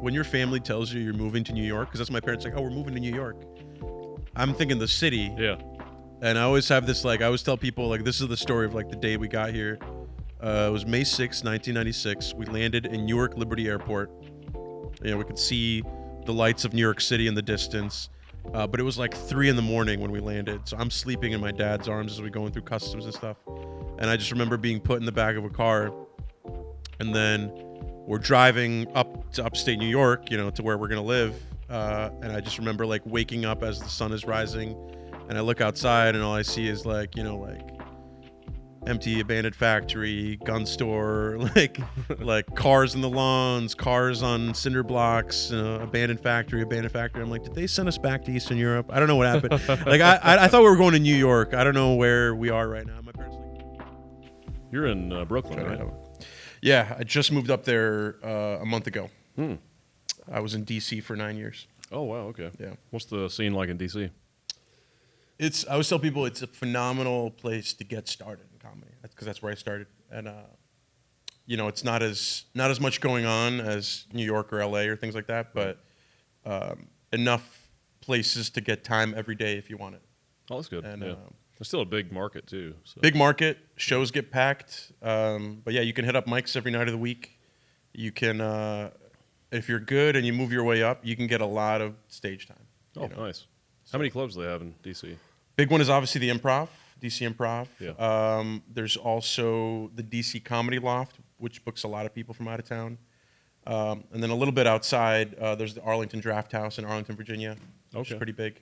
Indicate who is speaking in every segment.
Speaker 1: when your family tells you you're moving to New York, because that's my parents like, oh, we're moving to New York. I'm thinking the city.
Speaker 2: Yeah.
Speaker 1: And I always have this, like, I always tell people, like, this is the story of, like, the day we got here. It was May 6, 1996. We landed in Newark Liberty Airport. You know, we could see the lights of New York City in the distance. But it was like 3 a.m. when we landed. So I'm sleeping in my dad's arms as we're going through customs and stuff. And I just remember being put in the back of a car. And then we're driving up to upstate New York, you know, to where we're going to live. And I just remember, like, waking up as the sun is rising. And I look outside and all I see is, like, you know, like empty abandoned factory, gun store, like cars in the lawns, cars on cinder blocks, abandoned factory. I'm like, did they send us back to Eastern Europe? I don't know what happened. Like, I thought we were going to New York. I don't know where we are right now. My parents
Speaker 2: You're in Brooklyn, right?
Speaker 1: Yeah, I just moved up there a month ago. I was in DC for 9 years.
Speaker 2: Oh wow, okay.
Speaker 1: Yeah.
Speaker 2: What's the scene like in DC?
Speaker 1: I always tell people it's a phenomenal place to get started in comedy, because that's where I started. And you know, it's not as much going on as New York or LA or things like that, but enough places to get time every day if you want it.
Speaker 2: Oh, that's good.
Speaker 1: And
Speaker 2: yeah. It's still a big market too. So.
Speaker 1: Big market, shows get packed. But yeah, you can hit up mics every night of the week. You can, if you're good and you move your way up, you can get a lot of stage time.
Speaker 2: Oh, nice. How many clubs do they have in DC?
Speaker 1: Big one is obviously the Improv, DC Improv.
Speaker 2: Yeah.
Speaker 1: There's also the DC Comedy Loft, which books a lot of people from out of town. And then a little bit outside, there's the Arlington Draft House in Arlington, Virginia, which is pretty big.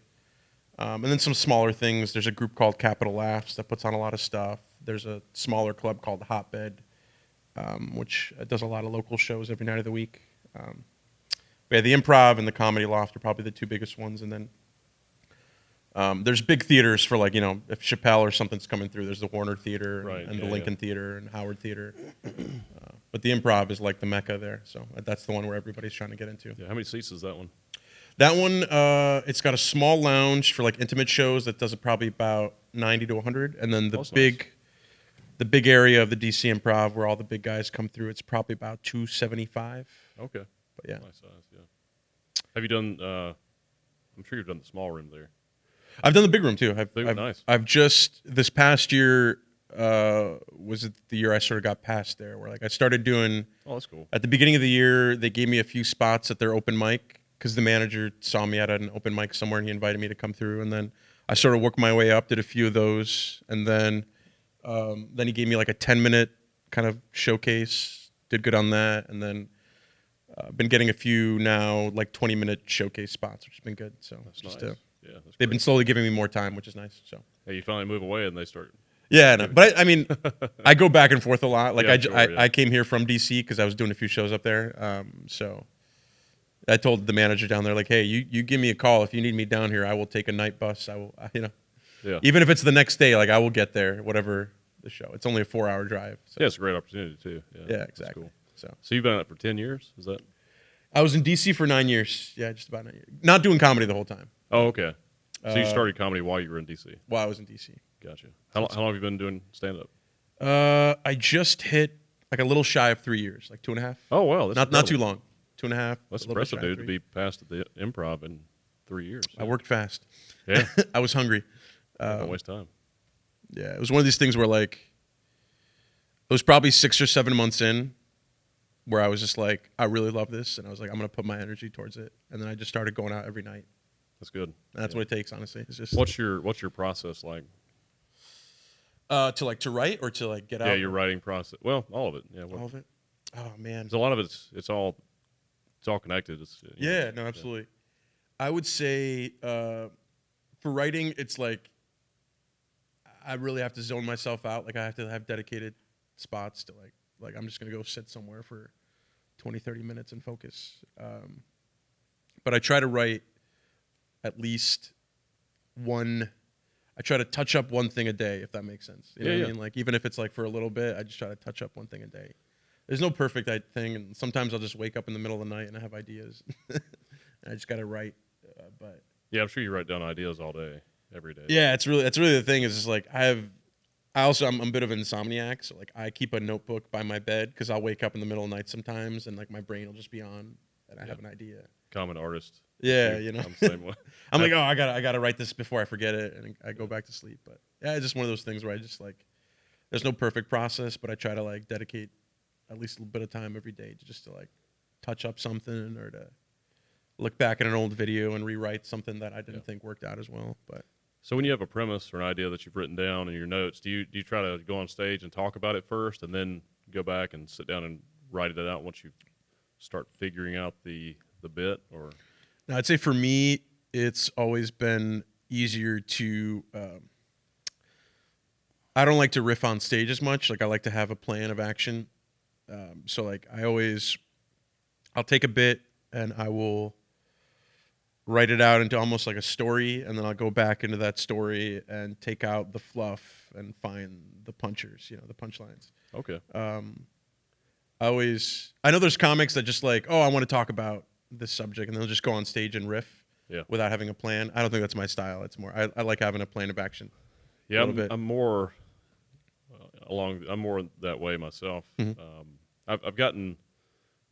Speaker 1: And then some smaller things. There's a group called Capital Laughs that puts on a lot of stuff. There's a smaller club called Hotbed, which does a lot of local shows every night of the week. But yeah, the Improv and the Comedy Loft are probably the two biggest ones. And then there's big theaters for, like, you know, if Chappelle or something's coming through, there's the Warner Theater and the Lincoln Theater and Howard Theater. But the Improv is like the mecca there. So that's the one where everybody's trying to get into.
Speaker 2: Yeah. How many seats is that one?
Speaker 1: That one, it's got a small lounge for, like, intimate shows that does it probably about 90 to 100. And then the big area of the DC Improv where all the big guys come through, it's probably about 275.
Speaker 2: Okay.
Speaker 1: But yeah.
Speaker 2: Nice size, yeah. Have you done, I'm sure you've done the small room there.
Speaker 1: I've done the big room too.
Speaker 2: Nice.
Speaker 1: I've just, this past year, was it the year I sort of got past there, where, like, I started doing.
Speaker 2: Oh, that's cool.
Speaker 1: At the beginning of the year, they gave me a few spots at their open mic because the manager saw me at an open mic somewhere and he invited me to come through. And then I sort of worked my way up, did a few of those, and then he gave me like a 10-minute kind of showcase. Did good on that, and then been getting a few now like 20-minute showcase spots, which has been good. So
Speaker 2: that's
Speaker 1: just
Speaker 2: nice. Yeah,
Speaker 1: they've been slowly giving me more time, which is nice. So
Speaker 2: hey, you finally move away and they start.
Speaker 1: Yeah, no, but I mean, I go back and forth a lot. Like
Speaker 2: Yeah,
Speaker 1: I came here from DC because I was doing a few shows up there. So I told the manager down there, like, hey, you give me a call if you need me down here. I will take a night bus. I will, you know, even if it's the next day, like, I will get there, whatever the show. It's only a 4-hour drive. So.
Speaker 2: Yeah, it's a great opportunity too.
Speaker 1: Yeah, exactly.
Speaker 2: Cool. So you've been at it for 10 years? Is that?
Speaker 1: I was in DC for 9 years. Yeah, just about 9 years. Not doing comedy the whole time.
Speaker 2: Oh, okay. So you started comedy while you were in DC?
Speaker 1: While I was in DC.
Speaker 2: Gotcha. How long have you been doing stand-up?
Speaker 1: I just hit like a little shy of 3 years, like 2.5.
Speaker 2: Oh, wow. That's
Speaker 1: not too long. 2.5.
Speaker 2: That's impressive, dude, to be passed at the Improv in 3 years.
Speaker 1: I worked fast.
Speaker 2: Yeah.
Speaker 1: I was hungry.
Speaker 2: Don't waste time.
Speaker 1: Yeah, it was one of these things where, like, it was probably 6 or 7 months in where I was just like, I really love this, and I was like, I'm going to put my energy towards it. And then I just started going out every night.
Speaker 2: That's good.
Speaker 1: And that's what it takes, honestly. It's just
Speaker 2: what's your process like?
Speaker 1: To write or to, like, get out?
Speaker 2: Yeah, your writing process. Well, all of it. Yeah,
Speaker 1: all of it. Oh man,
Speaker 2: a lot of it's all connected.
Speaker 1: No, absolutely. Yeah. I would say for writing, it's like I really have to zone myself out. Like, I have to have dedicated spots to like I'm just gonna go sit somewhere for 20, 30 minutes and focus. But I try to write at least one. I try to touch up one thing a day, if that makes sense. You know what I mean? Like, even if it's like for a little bit, I just try to touch up one thing a day. There's no perfect thing, and sometimes I'll just wake up in the middle of the night and I have ideas. And I just got to write. But
Speaker 2: yeah, I'm sure you write down ideas all day, every day.
Speaker 1: Yeah, that's really the thing. Is just like I'm a bit of an insomniac, so like I keep a notebook by my bed because I'll wake up in the middle of the night sometimes, and like my brain will just be on, and I have an idea.
Speaker 2: Common artist.
Speaker 1: Yeah,
Speaker 2: I'm the same way.
Speaker 1: I'm like, oh, I gotta write this before I forget it, and I go back to sleep. But yeah, it's just one of those things where I just like, there's no perfect process, but I try to like dedicate at least a little bit of time every day to like touch up something or to look back at an old video and rewrite something that I didn't think worked out as well. But
Speaker 2: so when you have a premise or an idea that you've written down in your notes, do you try to go on stage and talk about it first, and then go back and sit down and write it out once you start figuring out the bit? Or
Speaker 1: now, I'd say for me, it's always been easier to. I don't like to riff on stage as much. Like I like to have a plan of action. So like I'll take a bit and I will write it out into almost like a story, and then I'll go back into that story and take out the fluff and find the punchers, the punchlines.
Speaker 2: Okay.
Speaker 1: I know there's comics that just like, oh, I want to talk about this subject, and they'll just go on stage and riff without having a plan. I don't think that's my style. It's more, I like having a plan of action.
Speaker 2: Yeah, I'm more I'm more that way myself.
Speaker 1: Mm-hmm.
Speaker 2: I've gotten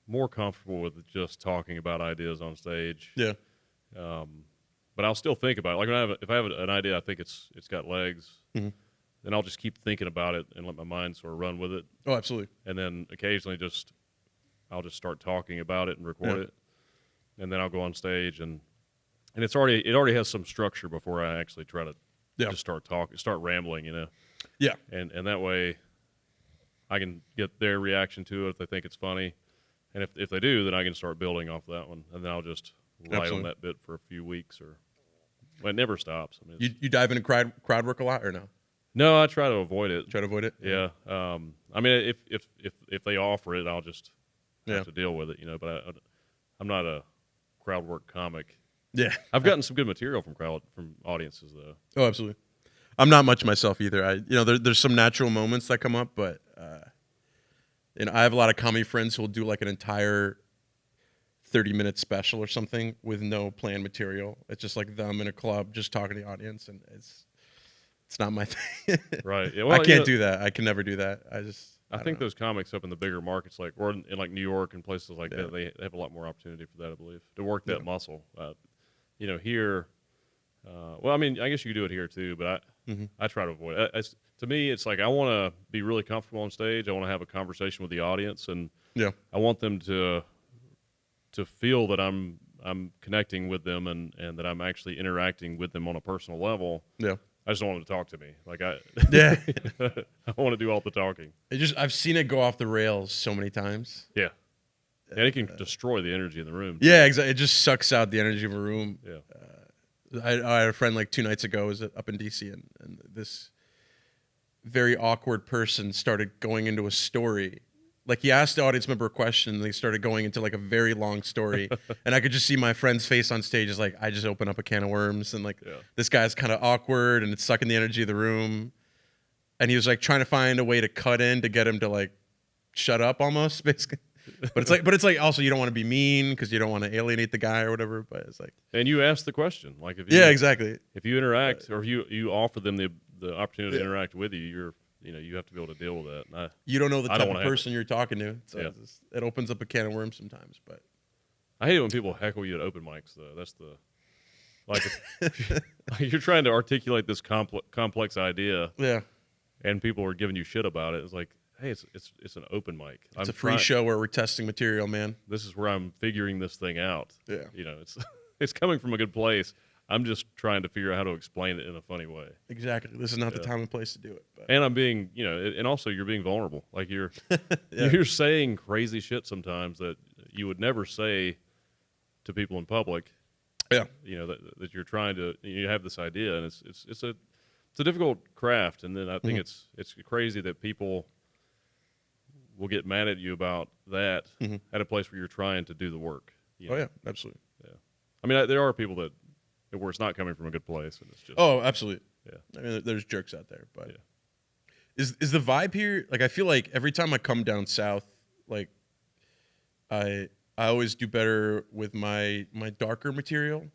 Speaker 2: more comfortable with just talking about ideas on stage.
Speaker 1: Yeah.
Speaker 2: But I'll still think about it. Like if I have an idea, I think it's got legs, then I'll just keep thinking about it and let my mind sort of run with it.
Speaker 1: Oh, absolutely.
Speaker 2: And then occasionally I'll just start talking about it and record it, and then I'll go on stage and it already has some structure before I actually try to just start rambling,
Speaker 1: Yeah.
Speaker 2: And that way I can get their reaction to it if they think it's funny. And if they do, then I can start building off that one, and then I'll just write on that bit for a few weeks, well, it never stops. I mean,
Speaker 1: you dive into crowd work a lot or no?
Speaker 2: No, I try to avoid it.
Speaker 1: Try to avoid it?
Speaker 2: Yeah. I mean, if they offer it, I'll just have to deal with it, But I'm not a crowd work comic.
Speaker 1: Yeah.
Speaker 2: I've gotten some good material from audiences though.
Speaker 1: Oh, absolutely. I'm not much myself either. There's some natural moments that come up, but I have a lot of comedy friends who will do like an entire 30-minute special or something with no planned material. It's just like them in a club just talking to the audience, and it's not my thing.
Speaker 2: Right. Yeah, well,
Speaker 1: I can't do that. I can never do that.
Speaker 2: I think those comics up in the bigger markets, like or in like New York and places like that, they have a lot more opportunity for that, I believe, to work that muscle. Here, well, I mean, I guess you could do it here too, but I try to avoid it. To me, it's like I want to be really comfortable on stage. I want to have a conversation with the audience, and I want them to feel that I'm connecting with them and that I'm actually interacting with them on a personal level.
Speaker 1: Yeah.
Speaker 2: I just don't want them to talk to me. Like I want to do all the talking.
Speaker 1: I've seen it go off the rails so many times.
Speaker 2: Yeah. And it can destroy the energy in the room.
Speaker 1: Yeah, exactly. It just sucks out the energy of a room.
Speaker 2: Yeah.
Speaker 1: I had a friend like 2 nights ago was up in DC, and this very awkward person started going into a story. Like he asked the audience member a question, and they started going into like a very long story, and I could just see my friend's face on stage is like, I just opened up a can of worms, and like this guy's kind of awkward, and it's sucking the energy of the room, and he was like trying to find a way to cut in to get him to like shut up almost, basically. But it's like also you don't want to be mean because you don't want to alienate the guy or whatever. But it's like,
Speaker 2: and you ask the question, like if
Speaker 1: exactly. If
Speaker 2: you interact or if you offer them the opportunity to interact with you, you have to be able to deal with that. And
Speaker 1: you don't know the type of person you're talking to, so it opens up a can of worms sometimes. But
Speaker 2: I hate it when people heckle you at open mics, though. That's like you're trying to articulate this complex idea, and people are giving you shit about it. It's like, hey, it's an open mic.
Speaker 1: It's a free show where we're testing material, man.
Speaker 2: This is where I'm figuring this thing out.
Speaker 1: Yeah.
Speaker 2: It's coming from a good place. I'm just trying to figure out how to explain it in a funny way.
Speaker 1: Exactly. This is not the time and place to do it. But.
Speaker 2: And I'm being, and also you're being vulnerable. Like you're saying crazy shit sometimes that you would never say to people in public.
Speaker 1: Yeah.
Speaker 2: That you're trying to, you have this idea, and it's a difficult craft. And then I think it's crazy that people will get mad at you about that at a place where you're trying to do the work.
Speaker 1: Oh yeah, absolutely.
Speaker 2: Yeah. I mean, there are people where it's not coming from a good place, and it's just.
Speaker 1: Oh, absolutely.
Speaker 2: Yeah.
Speaker 1: I mean, there's jerks out there, but is the vibe here? Like, I feel like every time I come down south, like, I always do better with my darker material.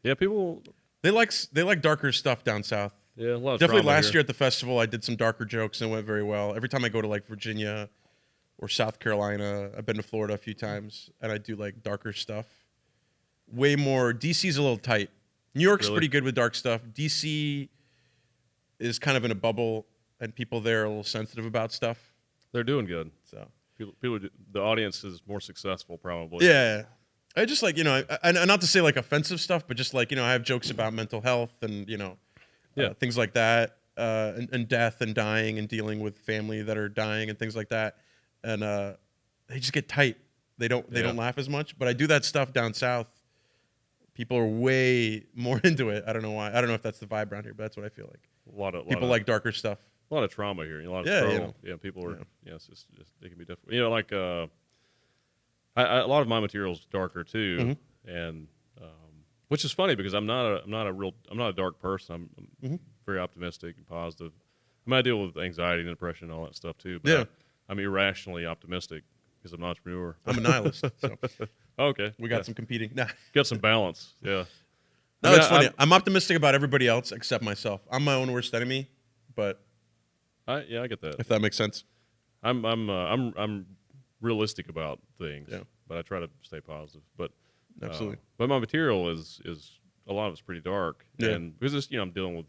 Speaker 2: Yeah, people.
Speaker 1: They like darker stuff down south.
Speaker 2: Yeah, a lot of
Speaker 1: definitely
Speaker 2: drama
Speaker 1: last
Speaker 2: here.
Speaker 1: year at the festival, I did some darker jokes and it went very well. Every time I go to like Virginia or South Carolina. I've been to Florida a few times, and I do like darker stuff. Way more. DC's a little tight. New York's
Speaker 2: Really?
Speaker 1: pretty good with dark stuff. DC is kind of in a bubble, and people there are a little sensitive about stuff.
Speaker 2: They're doing good.
Speaker 1: So
Speaker 2: The audience is more successful probably.
Speaker 1: yeah, I just like and not to say like offensive stuff, but just like I have jokes about mental health and things like that, and death and dying and dealing with family that are dying and things like that, and they just get tight. They don't laugh as much. But I do that stuff down south. People are way more into it. I don't know why. I don't know if that's the vibe around here, but that's what I feel like. People like darker stuff.
Speaker 2: A lot of trauma here. A lot of struggle. Yeah, people are. Yeah, it's just it can be difficult. Like a lot of my material is darker too, and which is funny because I'm not a dark person. I'm very optimistic and positive. I mean, I deal with anxiety and depression and all that stuff too. But I'm irrationally optimistic because I'm an entrepreneur.
Speaker 1: I'm a nihilist. So.
Speaker 2: Okay,
Speaker 1: we got some competing. Nah.
Speaker 2: Got some balance. Yeah.
Speaker 1: No, it's funny. I'm optimistic about everybody else except myself. I'm my own worst enemy, but
Speaker 2: I get that.
Speaker 1: If that makes sense.
Speaker 2: I'm realistic about things, but I try to stay positive. But
Speaker 1: absolutely.
Speaker 2: But my material is a lot of it's pretty dark,
Speaker 1: yeah.
Speaker 2: And because it's, I'm dealing with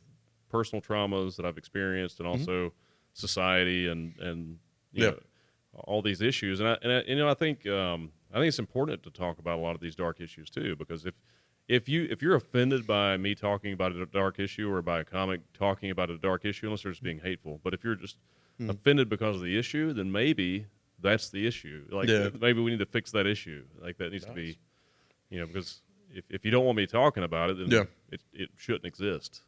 Speaker 2: personal traumas that I've experienced, and also society and you know, all these issues. And I think it's important to talk about a lot of these dark issues too, because if you're offended by me talking about a dark issue or by a comic talking about a dark issue, unless they're just being hateful, but if you're just offended because of the issue, then maybe that's the issue. Like maybe we need to fix that issue. Like that needs to be, because if you don't want me talking about it, then it shouldn't exist.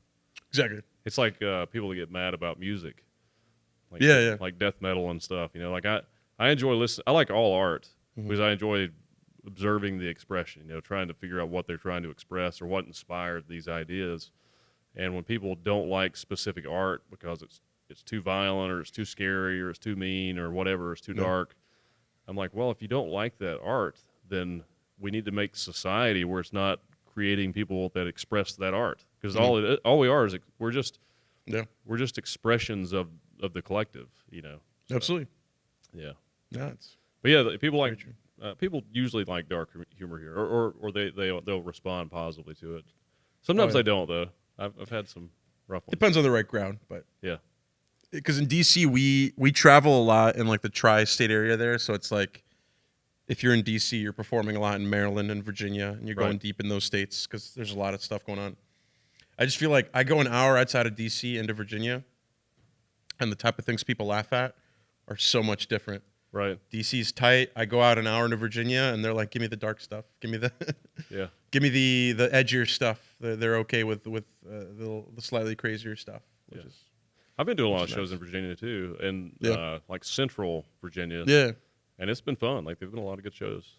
Speaker 1: Exactly.
Speaker 2: It's like people that get mad about music, like like death metal and stuff. Like I enjoy listening. I like all art because I enjoy observing the expression, trying to figure out what they're trying to express or what inspired these ideas. And when people don't like specific art because it's too violent or it's too scary or it's too mean or whatever, it's too dark, I'm like, well, if you don't like that art, then we need to make society where it's not creating people that express that art, because all we are is we're just expressions of the collective, So,
Speaker 1: absolutely.
Speaker 2: Yeah.
Speaker 1: But
Speaker 2: people like. People usually like dark humor here, or they'll respond positively to it. Sometimes they don't, though. I've had some rough ones.
Speaker 1: Depends on the right ground, but
Speaker 2: yeah.
Speaker 1: Because in DC we travel a lot in like the tri-state area there, so it's like if you're in DC, you're performing a lot in Maryland and Virginia, and you're going deep in those states because there's a lot of stuff going on. I just feel like I go an hour outside of DC into Virginia, and the type of things people laugh at are so much different.
Speaker 2: Right.
Speaker 1: DC's tight. I go out an hour into Virginia, and they're like, "Give me the dark stuff. Give me the give me the edgier stuff." They're okay with the slightly crazier stuff. Which is,
Speaker 2: I've been doing a lot of shows in Virginia too, and like Central Virginia.
Speaker 1: Yeah.
Speaker 2: And it's been fun. Like there've been a lot of good shows.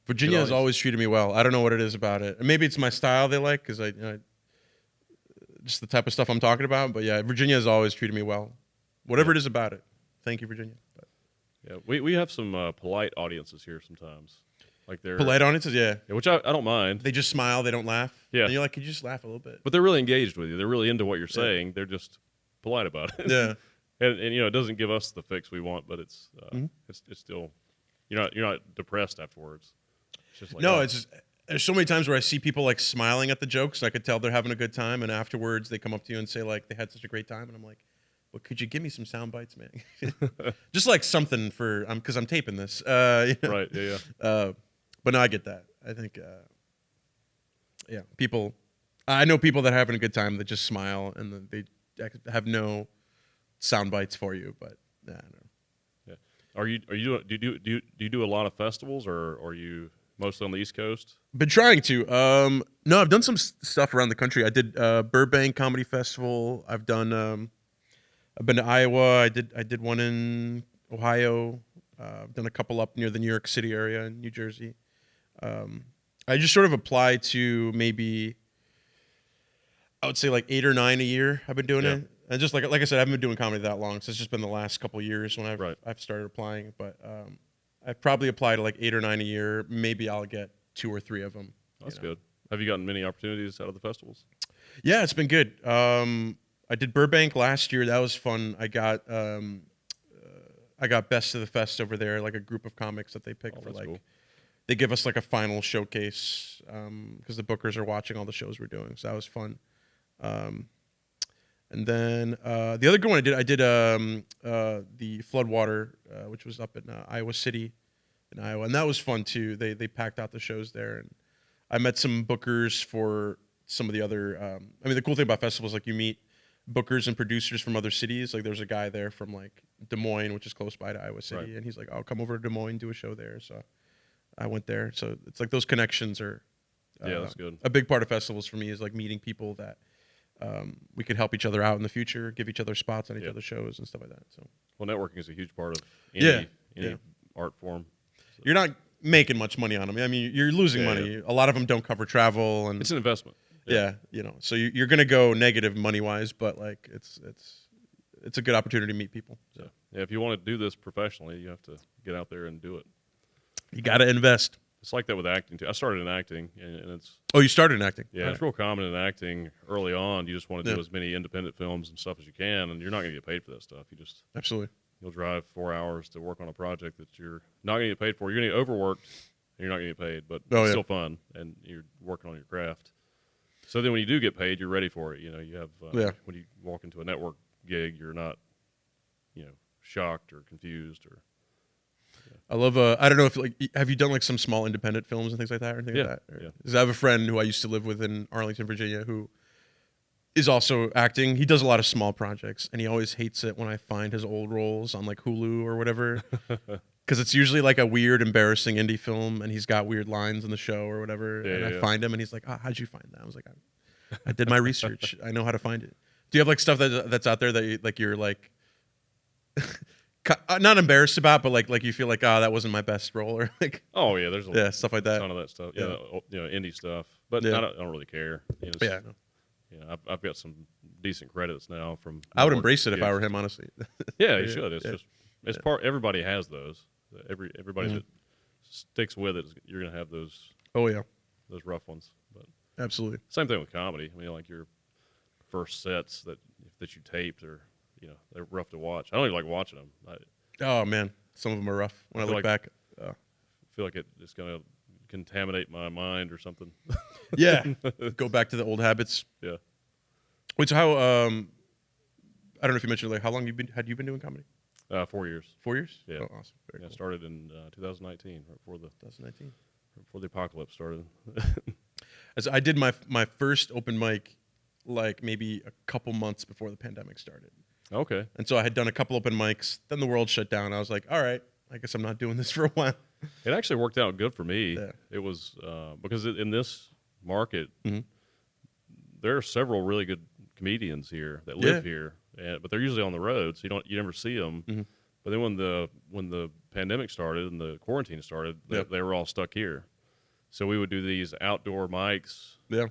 Speaker 1: Virginia has always treated me well. I don't know what it is about it. Maybe it's my style they like, because I just the type of stuff I'm talking about. But yeah, Virginia has always treated me well. Whatever it is about it. Thank you, Virginia. But,
Speaker 2: yeah, we have some polite audiences here sometimes. Like they're
Speaker 1: polite audiences,
Speaker 2: which I don't mind.
Speaker 1: They just smile, they don't laugh.
Speaker 2: Yeah,
Speaker 1: and you're like, could you just laugh a little bit?
Speaker 2: But they're really engaged with you. They're really into what you're saying. They're just polite about it.
Speaker 1: Yeah,
Speaker 2: and it doesn't give us the fix we want, but it's still you're not depressed afterwards. It's just like,
Speaker 1: it's just there's so many times where I see people like smiling at the jokes, and I could tell they're having a good time, and afterwards they come up to you and say like they had such a great time, and I'm like, well, could you give me some sound bites, man? Just like something for because I'm taping this.
Speaker 2: Right. Yeah.
Speaker 1: But no, I get that. I think, people. I know people that are having a good time that just smile and they have no sound bites for you. But I don't know.
Speaker 2: Yeah. Do you do a lot of festivals, or are you mostly on the East Coast?
Speaker 1: Been trying to. No, I've done some stuff around the country. I did Burbank Comedy Festival. I've done. I've been to Iowa. I did one in Ohio. I've done a couple up near the New York City area in New Jersey. I just sort of apply to maybe, I would say like 8 or 9 a year. I've been doing it, and just like I said, I haven't been doing comedy that long, so it's just been the last couple of years when I've started applying. But I probably apply to like 8 or 9 a year. Maybe I'll get 2 or 3 of them.
Speaker 2: That's good. Have you gotten many opportunities out of the festivals?
Speaker 1: Yeah, it's been good. I did Burbank last year. That was fun. I got I got Best of the Fest over there, like a group of comics that they pick for
Speaker 2: that's
Speaker 1: like.
Speaker 2: cool.
Speaker 1: They give us like a final showcase because the bookers are watching all the shows we're doing, so that was fun. And then the other good one I did the Floodwater, which was up in Iowa City, in Iowa, and that was fun too. They packed out the shows there, and I met some bookers for some of the other. I mean, the cool thing about festivals, like you meet bookers and producers from other cities. Like there's a guy there from like Des Moines, which is close by to Iowa City,
Speaker 2: Right.
Speaker 1: and he's like, "I'll come over to Des Moines, do a show there." So I went there. So it's like those connections are.
Speaker 2: Yeah, that's good.
Speaker 1: A big part of festivals for me is like meeting people that we can help each other out in the future, give each other spots on each other's shows and stuff like that. So,
Speaker 2: well, networking is a huge part of
Speaker 1: Yeah.
Speaker 2: any art form.
Speaker 1: you're not making much money on them. I mean, you're losing
Speaker 2: Yeah,
Speaker 1: money. A lot of them don't cover travel, and
Speaker 2: It's an investment.
Speaker 1: so you're gonna go negative money wise, but like it's a good opportunity to meet people. So
Speaker 2: Yeah, if you want to do this professionally, you have to get out there and do it.
Speaker 1: you got to invest.
Speaker 2: It's like that with acting too. I started in acting, and it's
Speaker 1: Oh, you started in acting.
Speaker 2: it's real common in acting early on. You just want to do
Speaker 1: Yeah.
Speaker 2: as many independent films and stuff as you can, and you're not going to get paid for that stuff.
Speaker 1: Absolutely.
Speaker 2: You'll drive 4 hours to work on a project that you're not going to get paid for. You're going to get overworked, and you're not going to get paid, but it's still fun, and you're working on your craft. So then when you do get paid, you're ready for it. You know, you have when you walk into a network gig, you're not, shocked or confused or.
Speaker 1: I love. I don't know if like have you done like some small independent films and things like that or anything like that? Or,
Speaker 2: Yeah.
Speaker 1: 'cause I have a friend who I used to live with in Arlington, Virginia, who is also acting. He does a lot of small projects, and he always hates it when I find his old roles on like Hulu or whatever, because it's usually like a weird, embarrassing indie film, and he's got weird lines in the show or whatever. And I find him, and he's like, "Oh, how'd you find that?" I was like, "I did my research. I know how to find it." Do you have like stuff that's out there that you're like? Not embarrassed about, but like you feel like, oh, that wasn't my best role, or like,
Speaker 2: Oh yeah, there's a
Speaker 1: stuff like that.
Speaker 2: ton of that stuff.
Speaker 1: Yeah.
Speaker 2: Indie stuff, but
Speaker 1: Yeah.
Speaker 2: I don't really care.
Speaker 1: No.
Speaker 2: I've got some decent credits now from.
Speaker 1: I would
Speaker 2: network
Speaker 1: embrace it if I
Speaker 2: gigs.
Speaker 1: were him, honestly.
Speaker 2: Yeah, you should. It's
Speaker 1: yeah.
Speaker 2: just it's part. Everybody has those. Everybody that sticks with it, you're gonna have those
Speaker 1: Oh yeah,
Speaker 2: rough ones. But
Speaker 1: absolutely.
Speaker 2: same thing with comedy. I mean, like your first sets that you taped are they're rough to watch. I don't even like watching them. I
Speaker 1: Oh man, some of them are rough. When I
Speaker 2: feel
Speaker 1: look
Speaker 2: like-
Speaker 1: back,
Speaker 2: feel like it's gonna contaminate my mind or something.
Speaker 1: yeah, go back to the old habits.
Speaker 2: Yeah.
Speaker 1: Wait, so how? I don't know if you mentioned like how long had you been doing comedy?
Speaker 2: 4 years.
Speaker 1: 4 years.
Speaker 2: Yeah.
Speaker 1: Oh, awesome. Very
Speaker 2: Yeah,
Speaker 1: cool.
Speaker 2: started in 2019, right before
Speaker 1: 2019.
Speaker 2: the apocalypse started.
Speaker 1: As I did my first open mic, like maybe a couple months before the pandemic started.
Speaker 2: Okay.
Speaker 1: And so I had done a couple open mics. Then the world shut down. I was like, all right, I guess I'm not doing this for a while.
Speaker 2: It actually worked out good for me.
Speaker 1: Yeah.
Speaker 2: It was because in this market,
Speaker 1: Mhm.
Speaker 2: there are several really good comedians here that live here, but they're usually on the road, so you never see them.
Speaker 1: Mhm.
Speaker 2: But then when the pandemic started and the quarantine started, they were all stuck here. So we would do these outdoor mics,
Speaker 1: Yeah.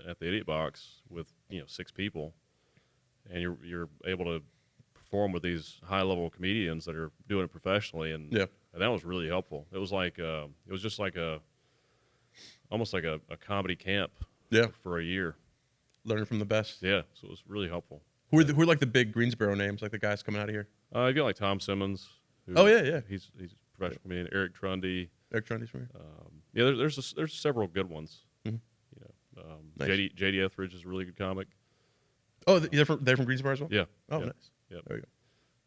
Speaker 2: at the Idiot Box with 6 people, and you're able to perform with these high level comedians that are doing it professionally, and that was really helpful. It was like it was just like almost like a comedy camp
Speaker 1: Yeah.
Speaker 2: for a year.
Speaker 1: Learning from the best.
Speaker 2: Yeah, so it was really helpful.
Speaker 1: Who are like the big Greensboro names, like the guys coming out of here?
Speaker 2: You got like Tom Simmons. Who,
Speaker 1: Oh, yeah.
Speaker 2: He's a professional comedian. Eric Trundy.
Speaker 1: Eric Trundy's from here.
Speaker 2: There's several good ones.
Speaker 1: Mhm. Nice.
Speaker 2: JD Etheridge is a really good comic.
Speaker 1: Oh, they're from Greensboro as well?
Speaker 2: Yeah.
Speaker 1: Oh,
Speaker 2: yeah.
Speaker 1: nice.
Speaker 2: Yeah.
Speaker 1: There you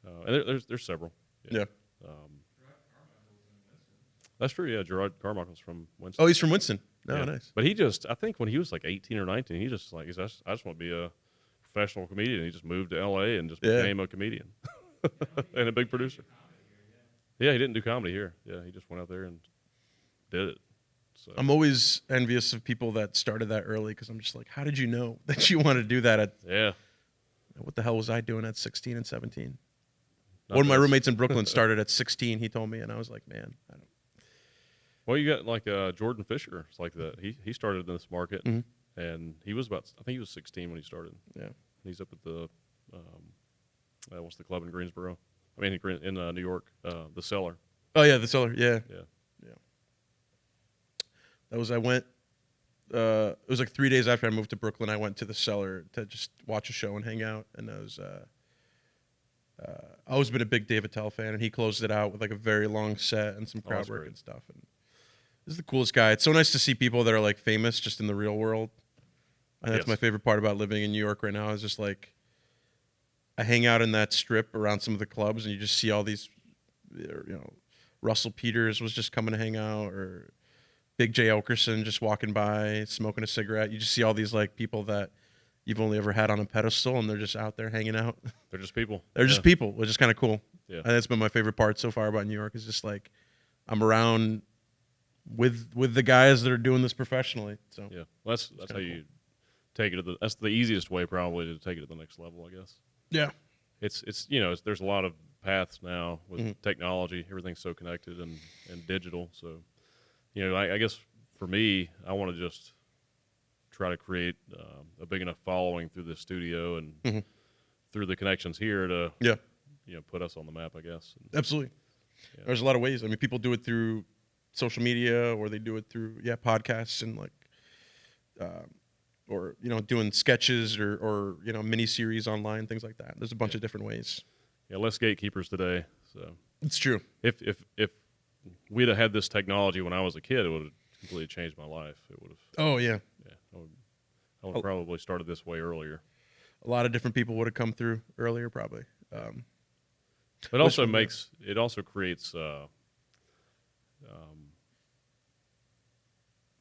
Speaker 1: go.
Speaker 2: And there's several.
Speaker 1: Yeah.
Speaker 2: That's true. Yeah, Gerard Carmichael's from Winston.
Speaker 1: Oh, he's from Winston. Oh,
Speaker 2: Yeah.
Speaker 1: nice.
Speaker 2: But I think when he was like 18 or 19, he just like, I just want to be a professional comedian. He just moved to LA and just became a comedian and a big producer. Yeah, he didn't do comedy here. Yeah, he just went out there and did it. So
Speaker 1: I'm always envious of people that started that early because I'm just like, how did you know that you wanted to do that
Speaker 2: yeah.
Speaker 1: what the hell was I doing at 16 and 17?
Speaker 2: Not
Speaker 1: One of my
Speaker 2: this.
Speaker 1: roommates in Brooklyn started at 16, he told me, and I was like, man, I don't.
Speaker 2: Well, you got like Jordan Fisher. It's like that. He started in this market,
Speaker 1: Mhm.
Speaker 2: and I think he was 16 when he started.
Speaker 1: Yeah.
Speaker 2: He's up at the what's the club in Greensboro? I mean, in New York, the Cellar.
Speaker 1: Oh, yeah, the Cellar. Yeah.
Speaker 2: Yeah.
Speaker 1: That was, I went, it was like 3 days after I moved to Brooklyn, I went to the Cellar to just watch a show and hang out. And that was, I've always been a big Dave Attell fan, and he closed it out with like a very long set and some crowd
Speaker 2: that's
Speaker 1: work
Speaker 2: great.
Speaker 1: and stuff. And this is the coolest guy. It's so nice to see people that are like famous just in the real world. And that's
Speaker 2: Yes.
Speaker 1: my favorite part about living in New York right now is just like I hang out in that strip around some of the clubs, and you just see all these, Russell Peters was just coming to hang out, or Big J Okerson just walking by smoking a cigarette. You just see all these like people that you've only ever had on a pedestal, and they're just out there hanging out.
Speaker 2: They're just people.
Speaker 1: They're just people, which is kind of cool.
Speaker 2: Yeah.
Speaker 1: And that's been my favorite part so far about New York is just like I'm around with the guys that are doing this professionally. So
Speaker 2: Yeah. Well, that's how
Speaker 1: cool.
Speaker 2: you take it. That's the easiest way probably to take it to the next level, I guess.
Speaker 1: yeah,
Speaker 2: It's there's a lot of paths now with technology. Everything's so connected and digital. So, I guess for me, I want to just try to create a big enough following through this studio and through the connections here to put us on the map, I guess.
Speaker 1: absolutely.
Speaker 2: Yeah.
Speaker 1: There's a lot of ways. I mean, people do it through social media, or they do it through podcasts and like, or doing sketches or mini series online, things like that. There's a bunch of different ways.
Speaker 2: Yeah, less gatekeepers today. So
Speaker 1: It's true.
Speaker 2: if we'd have had this technology when I was a kid, it would have completely changed my life. It would have.
Speaker 1: Oh yeah,
Speaker 2: I would have probably started this way earlier.
Speaker 1: a lot of different people would have come through earlier, probably.
Speaker 2: It also creates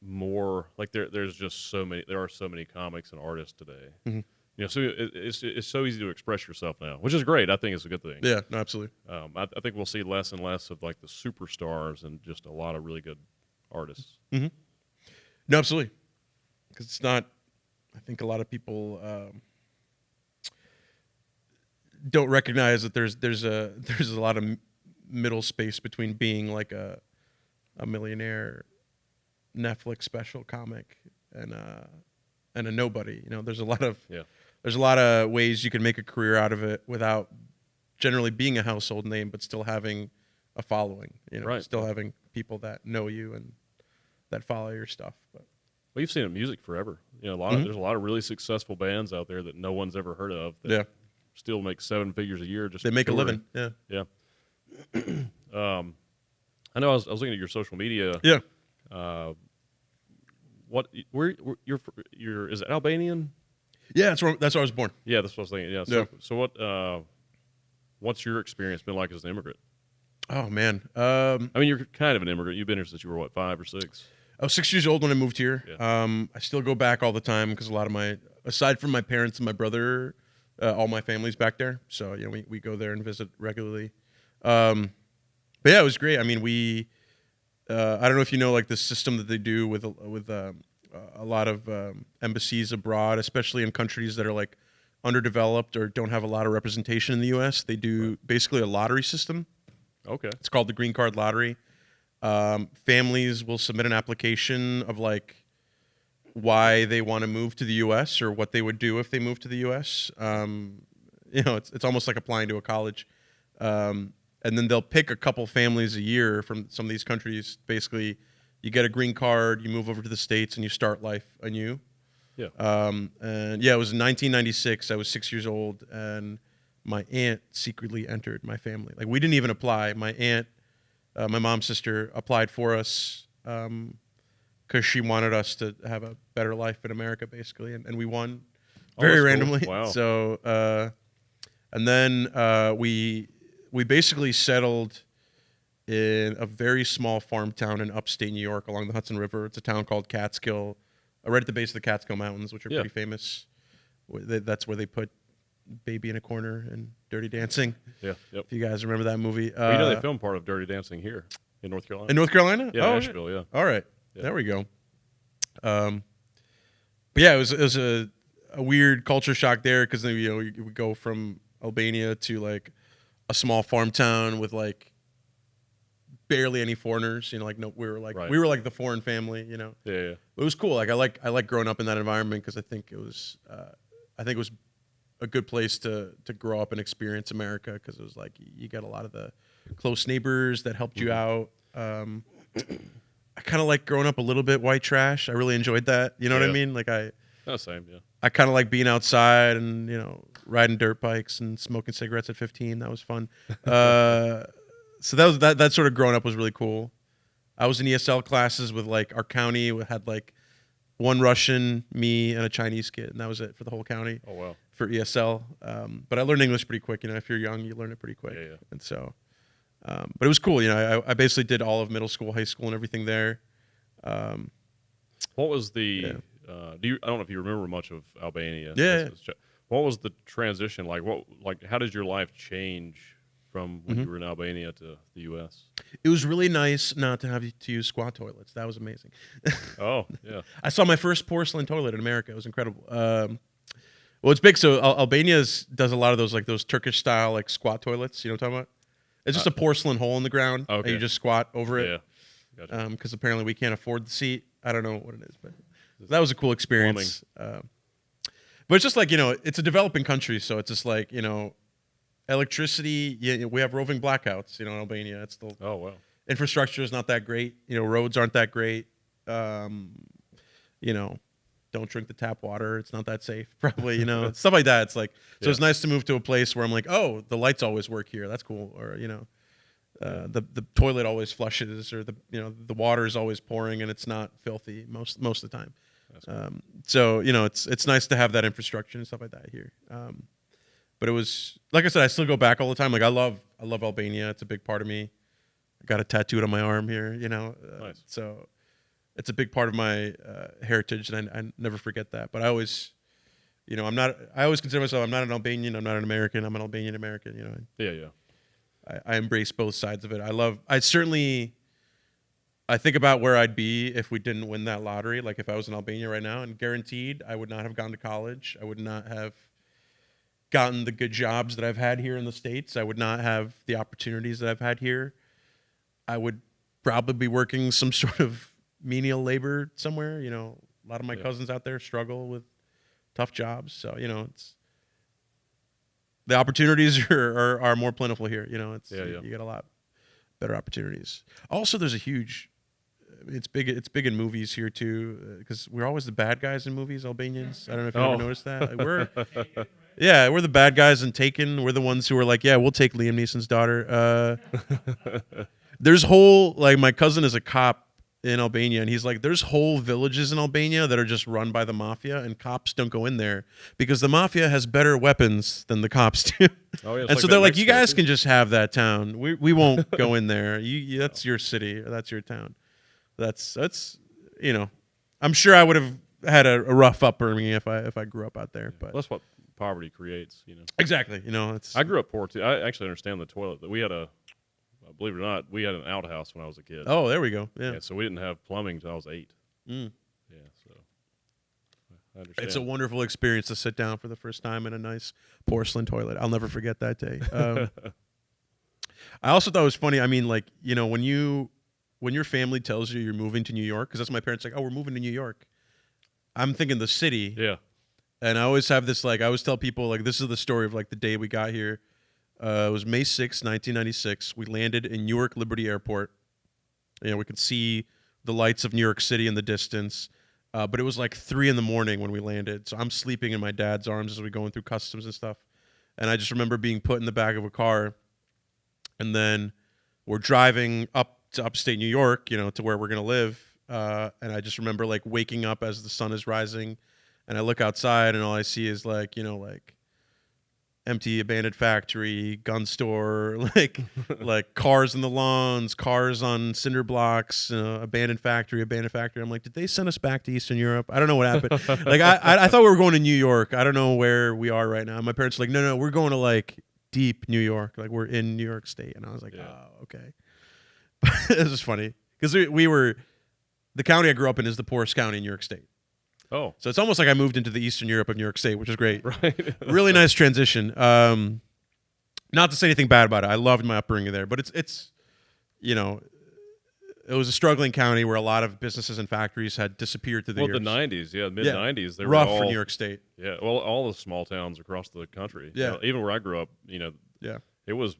Speaker 2: more like there are so many comics and artists today. So it's so easy to express yourself now, which is great. I think it's a good thing.
Speaker 1: Yeah, no, absolutely.
Speaker 2: I think we'll see less and less of like the superstars and just a lot of really good artists.
Speaker 1: No, absolutely. Because it's not. I think a lot of people don't recognize that there's a lot of middle space between being like a millionaire Netflix special comic and a nobody. There's a lot of ways you can make a career out of it without generally being a household name, but still having a following.
Speaker 2: Right.
Speaker 1: Still having people that know you and that follow your stuff. But
Speaker 2: Well, you've seen it in music forever. There's a lot of really successknow bands out there that no one's ever heard of. That still make 7 figures a year. Just
Speaker 1: they make
Speaker 2: touring.
Speaker 1: a living. Yeah.
Speaker 2: I know. I was looking at your social media.
Speaker 1: Yeah.
Speaker 2: Where you're is it Albanian?
Speaker 1: Yeah, that's where I was born.
Speaker 2: Yeah, that's what I was thinking. Yeah. So what's your experience been like as an immigrant?
Speaker 1: Oh man.
Speaker 2: I mean, you're kind of an immigrant. You've been here since you were what, 5 or 6?
Speaker 1: I was 6 years old when I moved here.
Speaker 2: Yeah.
Speaker 1: I still go back all the time because a lot of aside from my parents and my brother, all my family's back there. So we go there and visit regularly. But yeah, it was great. I mean, I don't know if you know like the system that they do with a lot of embassies abroad, especially in countries that are like underdeveloped or don't have a lot of representation in the U.S. They do basically a lottery system.
Speaker 2: Okay.
Speaker 1: It's called the Green Card Lottery. Families will submit an application of like why they want to move to the U.S. or what they would do if they moved to the U.S. It's almost like applying to a college. And then they'll pick a couple families a year from some of these countries. Basically, you get a green card, you move over to the States, and you start life anew.
Speaker 2: Yeah.
Speaker 1: And yeah, it was in 1996. I was 6 years old, and my aunt secretly entered my family. Like, we didn't even apply. My aunt, my mom's sister, applied for us because she wanted us to have a better life in America, basically. And we won very randomly.
Speaker 2: Cool. Wow.
Speaker 1: So, and then we basically settled in a very small farm town in upstate New York along the Hudson River. It's a town called Catskill, right at the base of the Catskill Mountains, which are pretty famous. That's where they put Baby in a Corner and Dirty Dancing.
Speaker 2: Yeah. Yep.
Speaker 1: If you guys remember that movie.
Speaker 2: Well, they filmed part of Dirty Dancing here in North Carolina.
Speaker 1: In North Carolina?
Speaker 2: Yeah,
Speaker 1: Oh,
Speaker 2: Nashville, yeah.
Speaker 1: All right.
Speaker 2: Yeah.
Speaker 1: There we go. But yeah, it was a weird culture shock there because we go from Albania to like a small farm town with like barely any foreigners. We were like the foreign family.
Speaker 2: Yeah.
Speaker 1: It was cool. Like I like growing up in that environment because I think it was a good place to grow up and experience America because it was like you got a lot of the close neighbors that helped you out. I kind of like growing up a little bit white trash. I really enjoyed that. You know what I mean? Like
Speaker 2: same. Yeah.
Speaker 1: I kind of like being outside and riding dirt bikes and smoking cigarettes at 15. That was fun. So that sort of growing up was really cool. I was in ESL classes with like our county. We had like one Russian, me, and a Chinese kid, and that was it for the whole county.
Speaker 2: Oh wow.
Speaker 1: For ESL. But I learned English pretty quick. You know, if you're young, you learn it pretty quick.
Speaker 2: Yeah.
Speaker 1: And so, but it was cool. You know, I basically did all of middle school, high school, and everything there.
Speaker 2: What was the? I don't know if you remember much of Albania.
Speaker 1: Yeah.
Speaker 2: What was the transition like? How did your life change from when you were in Albania to the U.S.?
Speaker 1: It was really nice not to have to use squat toilets. That was amazing.
Speaker 2: Oh yeah.
Speaker 1: I saw my first porcelain toilet in America. It was incredible. Well, it's big. So Albania does a lot of those Turkish style like squat toilets. You know what I'm talking about? It's just a porcelain hole in the ground, and you just squat over it.
Speaker 2: Yeah. Gotcha.
Speaker 1: Because apparently we can't afford the seat. I don't know what it is, but that was a cool experience. But it's just like, you know, it's a developing country, so it's just like, you know, electricity. Yeah, we have roving blackouts. You know, in Albania, it's still infrastructure is not that great. You know, roads aren't that great. You know, don't drink the tap water. It's not that safe, probably. You know, stuff like that. It's like so. It's nice to move to a place where I'm like, oh, the lights always work here. That's cool. Or you know. The toilet always flushes, or the water is always pouring, and it's not filthy most of the time. So you know it's nice to have that infrastructure and stuff like that here. But it was like I said, I still go back all the time. Like I love Albania. It's a big part of me. I got it tattooed on my arm here. You know,
Speaker 2: nice.
Speaker 1: So it's a big part of my heritage, and I never forget that. But I always, you know, I always consider myself. I'm not an Albanian. I'm not an American. I'm an Albanian American. You know.
Speaker 2: Yeah.
Speaker 1: I embrace both sides of it. I think about where I'd be if we didn't win that lottery. Like if I was in Albania right now, and guaranteed I would not have gone to college. I would not have gotten the good jobs that I've had here in the States. I would not have the opportunities that I've had here. I would probably be working some sort of menial labor somewhere. You know, a lot of my cousins out there struggle with tough jobs. So, you know, the opportunities are more plentiful here. You know, you get a lot better opportunities. Also, there's a huge. It's big in movies here too, because we're always the bad guys in movies. Albanians. I don't know if you ever noticed that. Like we're the bad guys in Taken. We're the ones who are like, yeah, we'll take Liam Neeson's daughter. There's my cousin is a cop in Albania, and he's like, there's whole villages in Albania that are just run by the mafia, and cops don't go in there because the mafia has better weapons than the cops do. And so they're like, you guys can just have that town. We won't go in there. That's your city, or that's your town. That's you know, I'm sure I would have had a rough upbringing if I grew up out there. But
Speaker 2: that's what poverty creates, you know.
Speaker 1: Exactly. You know,
Speaker 2: I grew up poor too. I actually understand the toilet. But we had believe it or not, we had an outhouse when I was a kid.
Speaker 1: Oh, there we go. Yeah.
Speaker 2: So we didn't have plumbing until I was 8.
Speaker 1: Mm.
Speaker 2: Yeah. So I understand.
Speaker 1: It's a wonderful experience to sit down for the first time in a nice porcelain toilet. I'll never forget that day. I also thought it was funny. I mean, like, you know, when your family tells you you're moving to New York, because that's my parents like, oh, we're moving to New York. I'm thinking the city.
Speaker 2: Yeah.
Speaker 1: And I always have this, like, I always tell people, like, this is the story of, like, the day we got here. It was May 6, 1996. We landed in Newark Liberty Airport. You know, we could see the lights of New York City in the distance. But it was like 3 a.m. when we landed. So I'm sleeping in my dad's arms as we're going through customs and stuff. And I just remember being put in the back of a car. And then we're driving up to upstate New York, you know, to where we're going to live. And I just remember, like, waking up as the sun is rising. And I look outside, and all I see is, like, you know, like, empty abandoned factory, gun store, like cars in the lawns, cars on cinder blocks, abandoned factory. I'm like, did they send us back to Eastern Europe? I don't know what happened. Like I thought we were going to New York. I don't know where we are right now. My parents are like, no, we're going to like deep New York. Like we're in New York State. And I was like, oh, okay. This is funny because we were, the county I grew up in is the poorest county in New York State.
Speaker 2: Oh.
Speaker 1: So it's almost like I moved into the Eastern Europe of New York State, which is great.
Speaker 2: Right.
Speaker 1: Really nice transition. Not to say anything bad about it. I loved my upbringing there, but it's you know, it was a struggling county where a lot of businesses and factories had disappeared through the years.
Speaker 2: The 90s, mid-90s. They
Speaker 1: rough
Speaker 2: were all,
Speaker 1: for New York State.
Speaker 2: Yeah, well, all the small towns across the country.
Speaker 1: Yeah.
Speaker 2: You know, even where I grew up, you know, it was,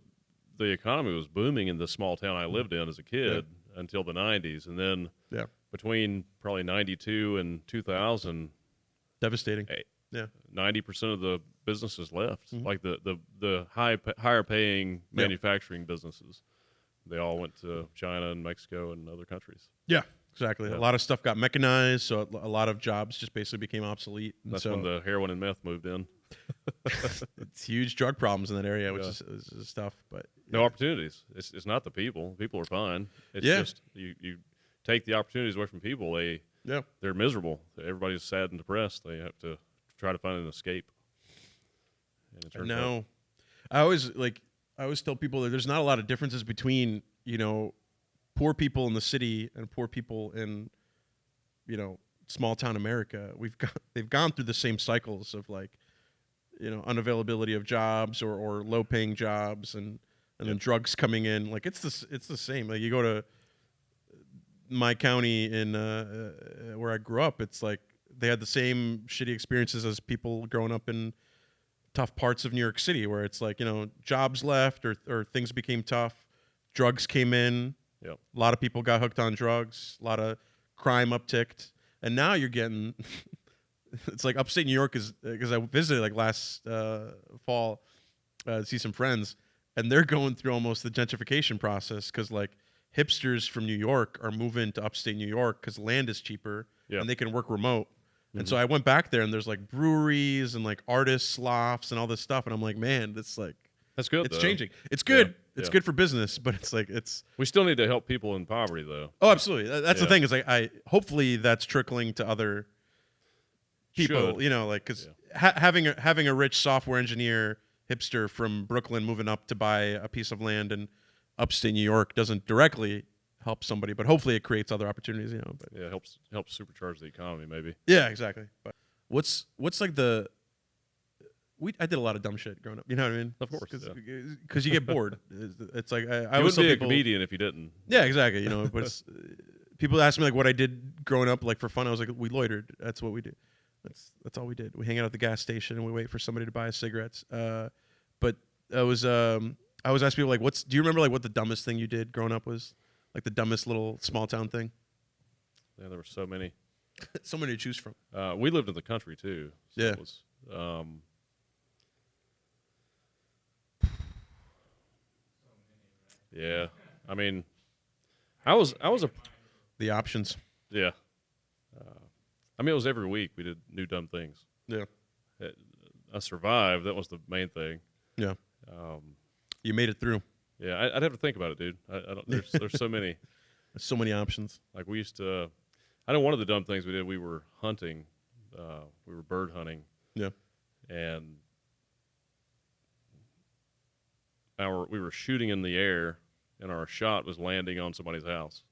Speaker 2: the economy was booming in the small town I lived in as a kid until the 90s. And then between probably 92 and 2000,
Speaker 1: devastating. Yeah.
Speaker 2: 90% of the businesses left.
Speaker 1: Mhm.
Speaker 2: Like the higher paying manufacturing businesses, they all went to China and Mexico and other countries.
Speaker 1: Yeah, exactly.
Speaker 2: Yeah.
Speaker 1: A lot of stuff got mechanized, so a lot of jobs just basically became obsolete. And
Speaker 2: That's
Speaker 1: so
Speaker 2: when the heroin and meth moved in.
Speaker 1: it's huge drug problems in that area, which
Speaker 2: Yeah.
Speaker 1: is tough. But
Speaker 2: No opportunities. It's not the people. People are fine. It's
Speaker 1: Yeah.
Speaker 2: just you take the opportunities away from people. They're miserable. Everybody's sad and depressed. They have to try to find an escape. And it turns out,
Speaker 1: now, I always tell people that there's not a lot of differences between poor people in the city and poor people in small town America. They've gone through the same cycles of unavailability of jobs or low paying jobs and then drugs coming in. Like it's the same. Like you go to my county in where I grew up, it's like they had the same shitty experiences as people growing up in tough parts of New York City, where it's like jobs left or things became tough, drugs came in.
Speaker 2: Yep.
Speaker 1: A lot of people got hooked on drugs. A lot of crime upticked, and now you're getting. It's like upstate New York is because I visited like last fall to see some friends, and they're going through almost the gentrification process because like hipsters from New York are moving to upstate New York because land is cheaper and they can work remote. Mm-hmm. And so I went back there and there's like breweries and like artists lofts and all this stuff, and I'm like, man, that's
Speaker 2: good.
Speaker 1: It's
Speaker 2: though.
Speaker 1: changing. It's good.
Speaker 2: Yeah.
Speaker 1: It's good for business, but
Speaker 2: We still need to help people in poverty, though.
Speaker 1: Oh, absolutely. That's the thing is I hopefully that's trickling to other people.
Speaker 2: Should.
Speaker 1: Because having a rich software engineer hipster from Brooklyn moving up to buy a piece of land in upstate New York doesn't directly help somebody, but hopefully it creates other opportunities. But
Speaker 2: it helps supercharge the economy, maybe.
Speaker 1: Yeah, exactly. But what's like I did a lot of dumb shit growing up. You know what I mean?
Speaker 2: Of course,
Speaker 1: because you get bored. It's like I
Speaker 2: you
Speaker 1: always
Speaker 2: wouldn't be
Speaker 1: people,
Speaker 2: a comedian if you didn't.
Speaker 1: Yeah, exactly. But it's, people ask me like what I did growing up, like for fun. I was like, we loitered. That's what we did. That's all we did. We hang out at the gas station and we wait for somebody to buy us cigarettes. But I was asking people like, do you remember like what the dumbest thing you did growing up was? Like the dumbest little small town thing?
Speaker 2: Yeah, there were so many.
Speaker 1: So many to choose from.
Speaker 2: We lived in the country too. So
Speaker 1: Yeah.
Speaker 2: It was, yeah. I mean, I was
Speaker 1: The options.
Speaker 2: yeah. I mean, it was every week we did new dumb things.
Speaker 1: Yeah.
Speaker 2: I survived. That was the main thing.
Speaker 1: Yeah. You made it through.
Speaker 2: Yeah, I'd have to think about it, dude. I don't. There's so many.
Speaker 1: There's so many options.
Speaker 2: Like we used to. I know one of the dumb things we did. We were hunting. We were bird hunting.
Speaker 1: Yeah.
Speaker 2: And we were shooting in the air, and our shot was landing on somebody's house.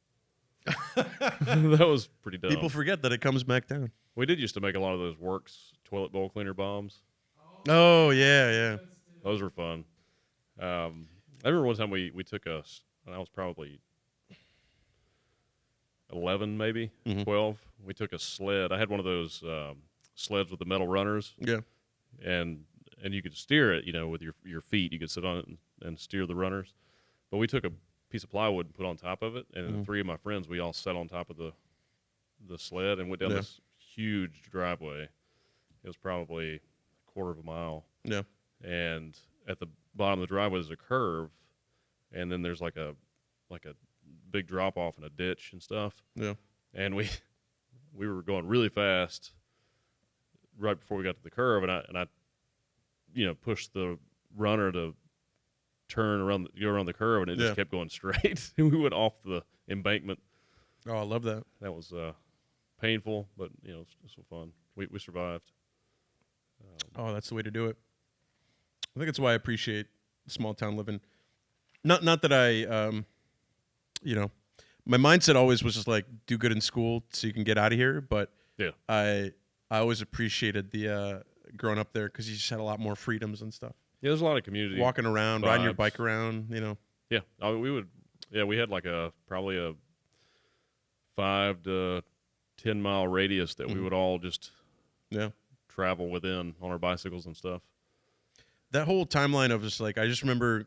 Speaker 2: That was pretty dumb.
Speaker 1: People forget that it comes back down.
Speaker 2: We did used to make a lot of those Works toilet bowl cleaner bombs.
Speaker 1: Oh yeah.
Speaker 2: Those were fun. I remember one time we took and I was probably 11, maybe 12. We took a sled. I had one of those sleds with the metal runners.
Speaker 1: Yeah.
Speaker 2: And you could steer it, with your feet. You could sit on it and steer the runners. But we took a piece of plywood and put on top of it, and the three of my friends, we all sat on top of the sled and went down this huge driveway. It was probably a quarter of a mile.
Speaker 1: Yeah.
Speaker 2: And at the bottom of the driveway is a curve, and then there's like a big drop off in a ditch and stuff.
Speaker 1: Yeah.
Speaker 2: And we were going really fast right before we got to the curve, and I pushed the runner to go around the curve, and it just kept going straight. And we went off the embankment.
Speaker 1: Oh, I love that.
Speaker 2: That was painful, but it's so fun. We survived.
Speaker 1: Oh, that's the way to do it. I think that's why I appreciate small town living. Not that I, my mindset always was just like do good in school so you can get out of here. But
Speaker 2: yeah,
Speaker 1: I always appreciated the growing up there because you just had a lot more freedoms and stuff.
Speaker 2: Yeah, there's a lot of community.
Speaker 1: Walking around,
Speaker 2: vibes.
Speaker 1: riding your bike around,
Speaker 2: Yeah, we had like probably a 5 to 10 mile radius that we would all just travel within on our bicycles and stuff.
Speaker 1: That whole timeline of just like I just remember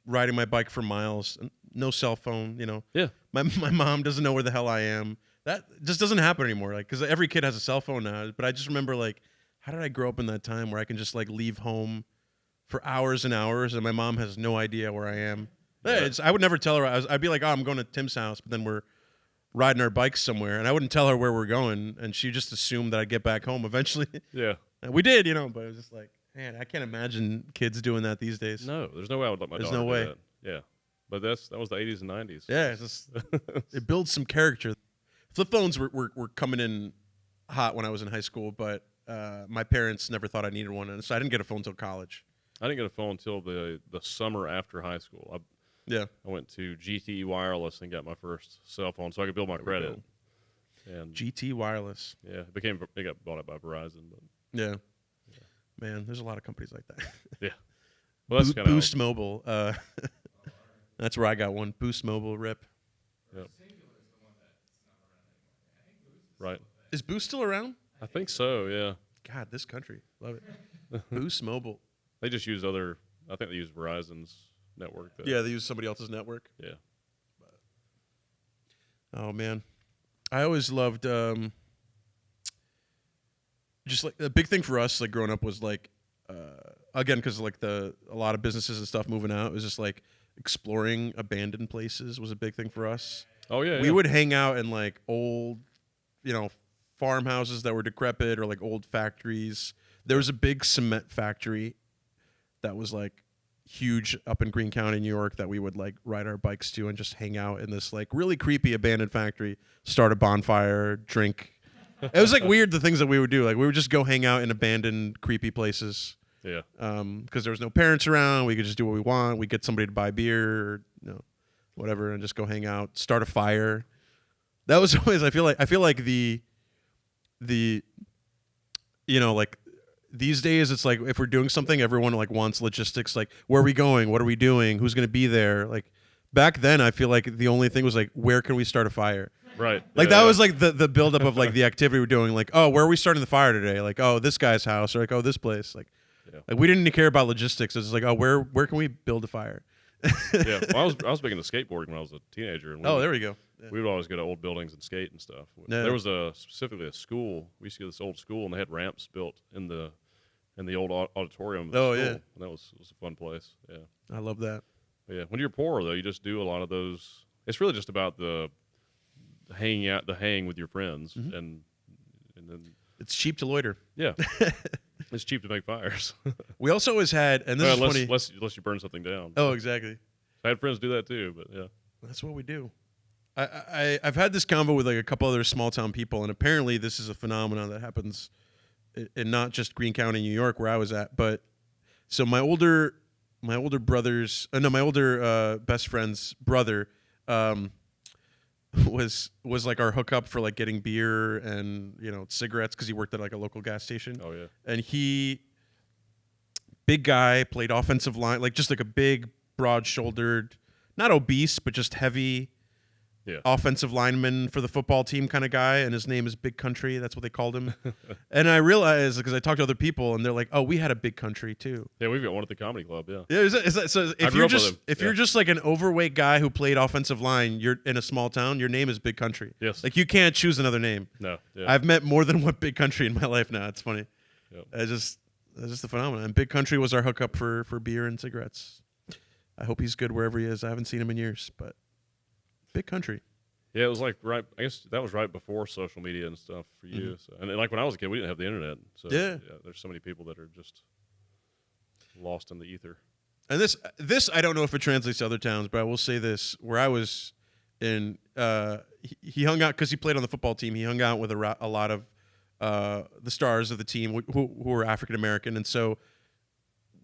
Speaker 1: riding my bike for miles, no cell phone,
Speaker 2: Yeah.
Speaker 1: My mom doesn't know where the hell I am. That just doesn't happen anymore. Like, because every kid has a cell phone now. But I just remember like how did I grow up in that time where I can just like leave home for hours and hours and my mom has no idea where I am? Yeah. I would never tell her. I'd be like, oh, I'm going to Tim's house, but then we're riding our bikes somewhere, and I wouldn't tell her where we're going, and she just assumed that I'd get back home eventually.
Speaker 2: Yeah.
Speaker 1: And we did, but it was just like, man, I can't imagine kids doing that these days.
Speaker 2: No, there's no way I would let my daughter do that. Yeah. But that was the 80s and 90s.
Speaker 1: Yeah, it's just, it builds some character. Flip phones were coming in hot when I was in high school, but my parents never thought I needed one, and so I didn't get a phone until college.
Speaker 2: I didn't get a phone until the summer after high school. I went to GT Wireless and got my first cell phone, so I could build my credit. And
Speaker 1: GT Wireless.
Speaker 2: Yeah, it got bought up by Verizon. But
Speaker 1: yeah. Man, there's a lot of companies like that.
Speaker 2: Yeah. Well, that's
Speaker 1: Boost Mobile. That's where I got one. Boost Mobile rip.
Speaker 2: Yep. Right.
Speaker 1: Is Boost still around?
Speaker 2: I think so, yeah.
Speaker 1: God, this country. Love it. Boost Mobile.
Speaker 2: They just use I think they use Verizon's network.
Speaker 1: Yeah, they use somebody else's network.
Speaker 2: Yeah.
Speaker 1: Oh, man. I always loved, just like, the big thing for us, like, growing up was, like, again, because, like, a lot of businesses and stuff moving out, it was just, like, exploring abandoned places was a big thing for us.
Speaker 2: Oh, yeah.
Speaker 1: We would hang out in, like, old, farmhouses that were decrepit or, like, old factories. There was a big cement factory that was, like, huge up in Greene County, New York, that we would like ride our bikes to and just hang out in this like really creepy abandoned factory, start a bonfire, drink. It was like weird the things that we would do. Like we would just go hang out in abandoned creepy places.
Speaker 2: Yeah.
Speaker 1: Because there was no parents around. We could just do what we want. We get somebody to buy beer or whatever and just go hang out, start a fire. That was always I feel like the like these days, it's like if we're doing something, everyone like wants logistics. Like, where are we going? What are we doing? Who's going to be there? Like, back then, I feel like the only thing was like, where can we start a fire?
Speaker 2: Right.
Speaker 1: Like that was like the buildup of like the activity we're doing. Like, oh, where are we starting the fire today? Like, oh, this guy's house, or like, oh, this place. Like we didn't even care about logistics. It was like, oh, where can we build a fire?
Speaker 2: Yeah. Well, I was big into skateboarding when I was a teenager. And
Speaker 1: there we go. Yeah.
Speaker 2: We would always go to old buildings and skate and stuff.
Speaker 1: Yeah.
Speaker 2: There was specifically a school. We used to go to this old school, and they had ramps built in the old auditorium of the school.
Speaker 1: Yeah.
Speaker 2: And that was a fun place. Yeah.
Speaker 1: I love that.
Speaker 2: But yeah. When you're poor, though, you just do a lot of those. It's really just about the hang with your friends,
Speaker 1: mm-hmm.
Speaker 2: and then
Speaker 1: it's cheap to loiter.
Speaker 2: Yeah. It's cheap to make fires.
Speaker 1: We also always had, and this is funny.
Speaker 2: Unless you burn something down.
Speaker 1: Oh, exactly.
Speaker 2: I had friends do that too, but yeah.
Speaker 1: That's what we do. I've had this convo with like a couple other small town people, and apparently this is a phenomenon that happens in not just Greene County, New York, where I was at, but so my older best friend's brother was like our hookup for like getting beer and cigarettes because he worked at like a local gas station.
Speaker 2: Oh yeah.
Speaker 1: And big guy, played offensive line, like just like a big, broad-shouldered, not obese but just heavy. Yeah. Offensive lineman for the football team kind of guy, and his name is Big Country. That's what they called him. And I realized, because I talked to other people, and they're like, "Oh, we had a Big Country too."
Speaker 2: Yeah, we've got one at the comedy club. Yeah.
Speaker 1: Yeah. So if you're just like an overweight guy who played offensive line, you're in a small town. Your name is Big Country.
Speaker 2: Yes.
Speaker 1: Like you can't choose another name.
Speaker 2: No. Yeah.
Speaker 1: I've met more than one Big Country in my life now. It's funny.
Speaker 2: Yep.
Speaker 1: It's just a phenomenon. And Big Country was our hookup for beer and cigarettes. I hope he's good wherever he is. I haven't seen him in years, but Big Country.
Speaker 2: Yeah, it was like I guess that was right before social media and stuff for you.
Speaker 1: Mm-hmm.
Speaker 2: So, and like when I was a kid, we didn't have the internet. So
Speaker 1: yeah,
Speaker 2: there's so many people that are just lost in the ether.
Speaker 1: And this I don't know if it translates to other towns, but I will say this: where I was in, he hung out because he played on the football team. He hung out with a lot of the stars of the team who were African American, and so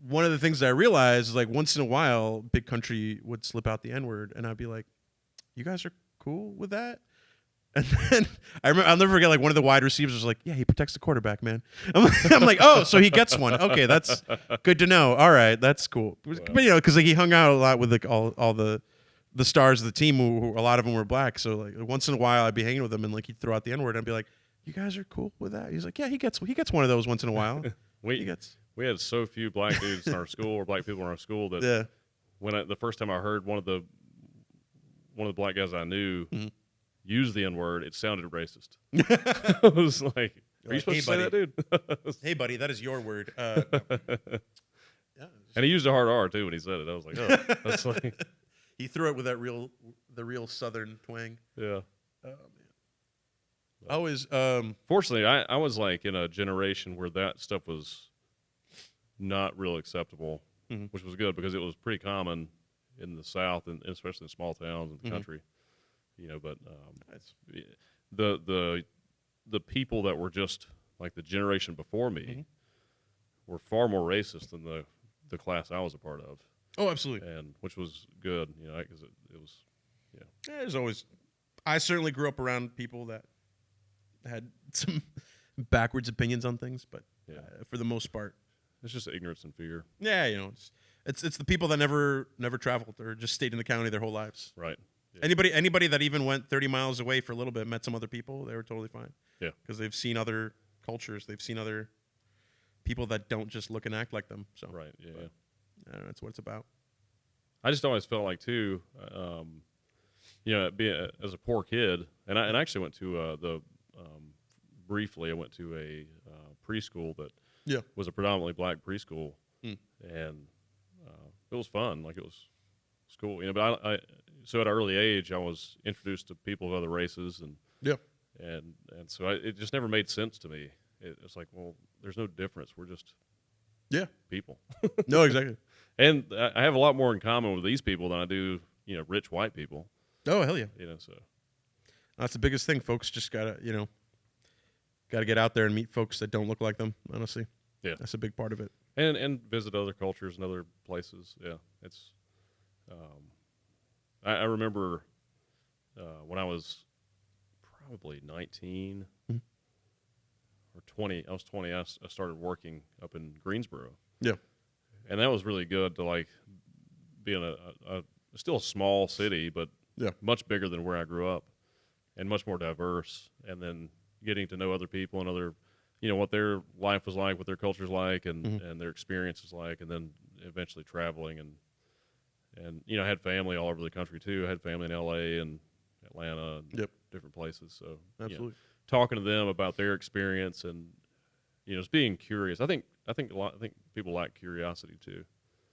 Speaker 1: one of the things that I realized is like once in a while, Big Country would slip out the N-word, and I'd be like, "You guys are cool with that?" And then I'll never forget, like one of the wide receivers was like, "Yeah, he protects the quarterback, man." I'm like, "Oh, so he gets one. Okay, that's good to know. All right, that's cool." Wow. But because like he hung out a lot with like all the stars of the team, who a lot of them were black. So like once in a while, I'd be hanging with him, and like he'd throw out the N-word, and I'd be like, "You guys are cool with that?" He's like, "Yeah, he gets one of those once in a while."
Speaker 2: We had so few black dudes in our school or black people in our school that when the first time I heard one of the black guys I knew use the N-word, it sounded racist. I was like, Are you supposed to say that, dude?
Speaker 1: Hey, buddy, that is your word. Yeah,
Speaker 2: and he used a hard R too when he said it. I was like, oh, that's like.
Speaker 1: He threw it with the real Southern twang.
Speaker 2: Yeah.
Speaker 1: Oh man. I always
Speaker 2: Fortunately, I was like in a generation where that stuff was not real acceptable, which was good because it was pretty common in the South and especially in small towns in the country. You know, but the people that were just like the generation before me were far more racist than the class I was a part of.
Speaker 1: Oh, absolutely.
Speaker 2: And which was good, you know, because it was, yeah.
Speaker 1: There's always. I certainly grew up around people that had some backwards opinions on things, but for the most part,
Speaker 2: it's just ignorance and fear.
Speaker 1: Yeah, you know, it's the people that never traveled or just stayed in the county their whole lives.
Speaker 2: Right. Yeah.
Speaker 1: Anybody that even went 30 miles away for a little bit, met some other people, they were totally fine.
Speaker 2: Yeah.
Speaker 1: Because they've seen other cultures, they've seen other people that don't just look and act like them. So
Speaker 2: right. Yeah.
Speaker 1: But, I don't know, that's what it's about.
Speaker 2: I just always felt like too, you know, as a poor kid, and I actually went to briefly I went to a preschool that was a predominantly black preschool, and it was fun. Like it was cool, you know. But I so at an early age I was introduced to people of other races, and so it just never made sense to me. It's like, well, there's no difference. We're just people.
Speaker 1: No, exactly.
Speaker 2: And I have a lot more in common with these people than I do, you know, rich white people.
Speaker 1: Oh, hell yeah.
Speaker 2: You know, so
Speaker 1: that's the biggest thing. Folks just gotta get out there and meet folks that don't look like them. Honestly, that's a big part of it.
Speaker 2: And visit other cultures and other places. Yeah, it's. I remember when I was probably 19 or 20. I was 20. I started working up in Greensboro. Yeah. And that was really good to like be in a still a small city, but much bigger than where I grew up, and much more diverse. And then getting to know other people and other, you know, what their life was like, what their culture's like, and their experiences like, and then eventually traveling and you know, I had family all over the country too. I had family in L.A. and Atlanta and different places. So absolutely, you know, talking to them about their experience and, you know, just being curious. I think people lack curiosity too.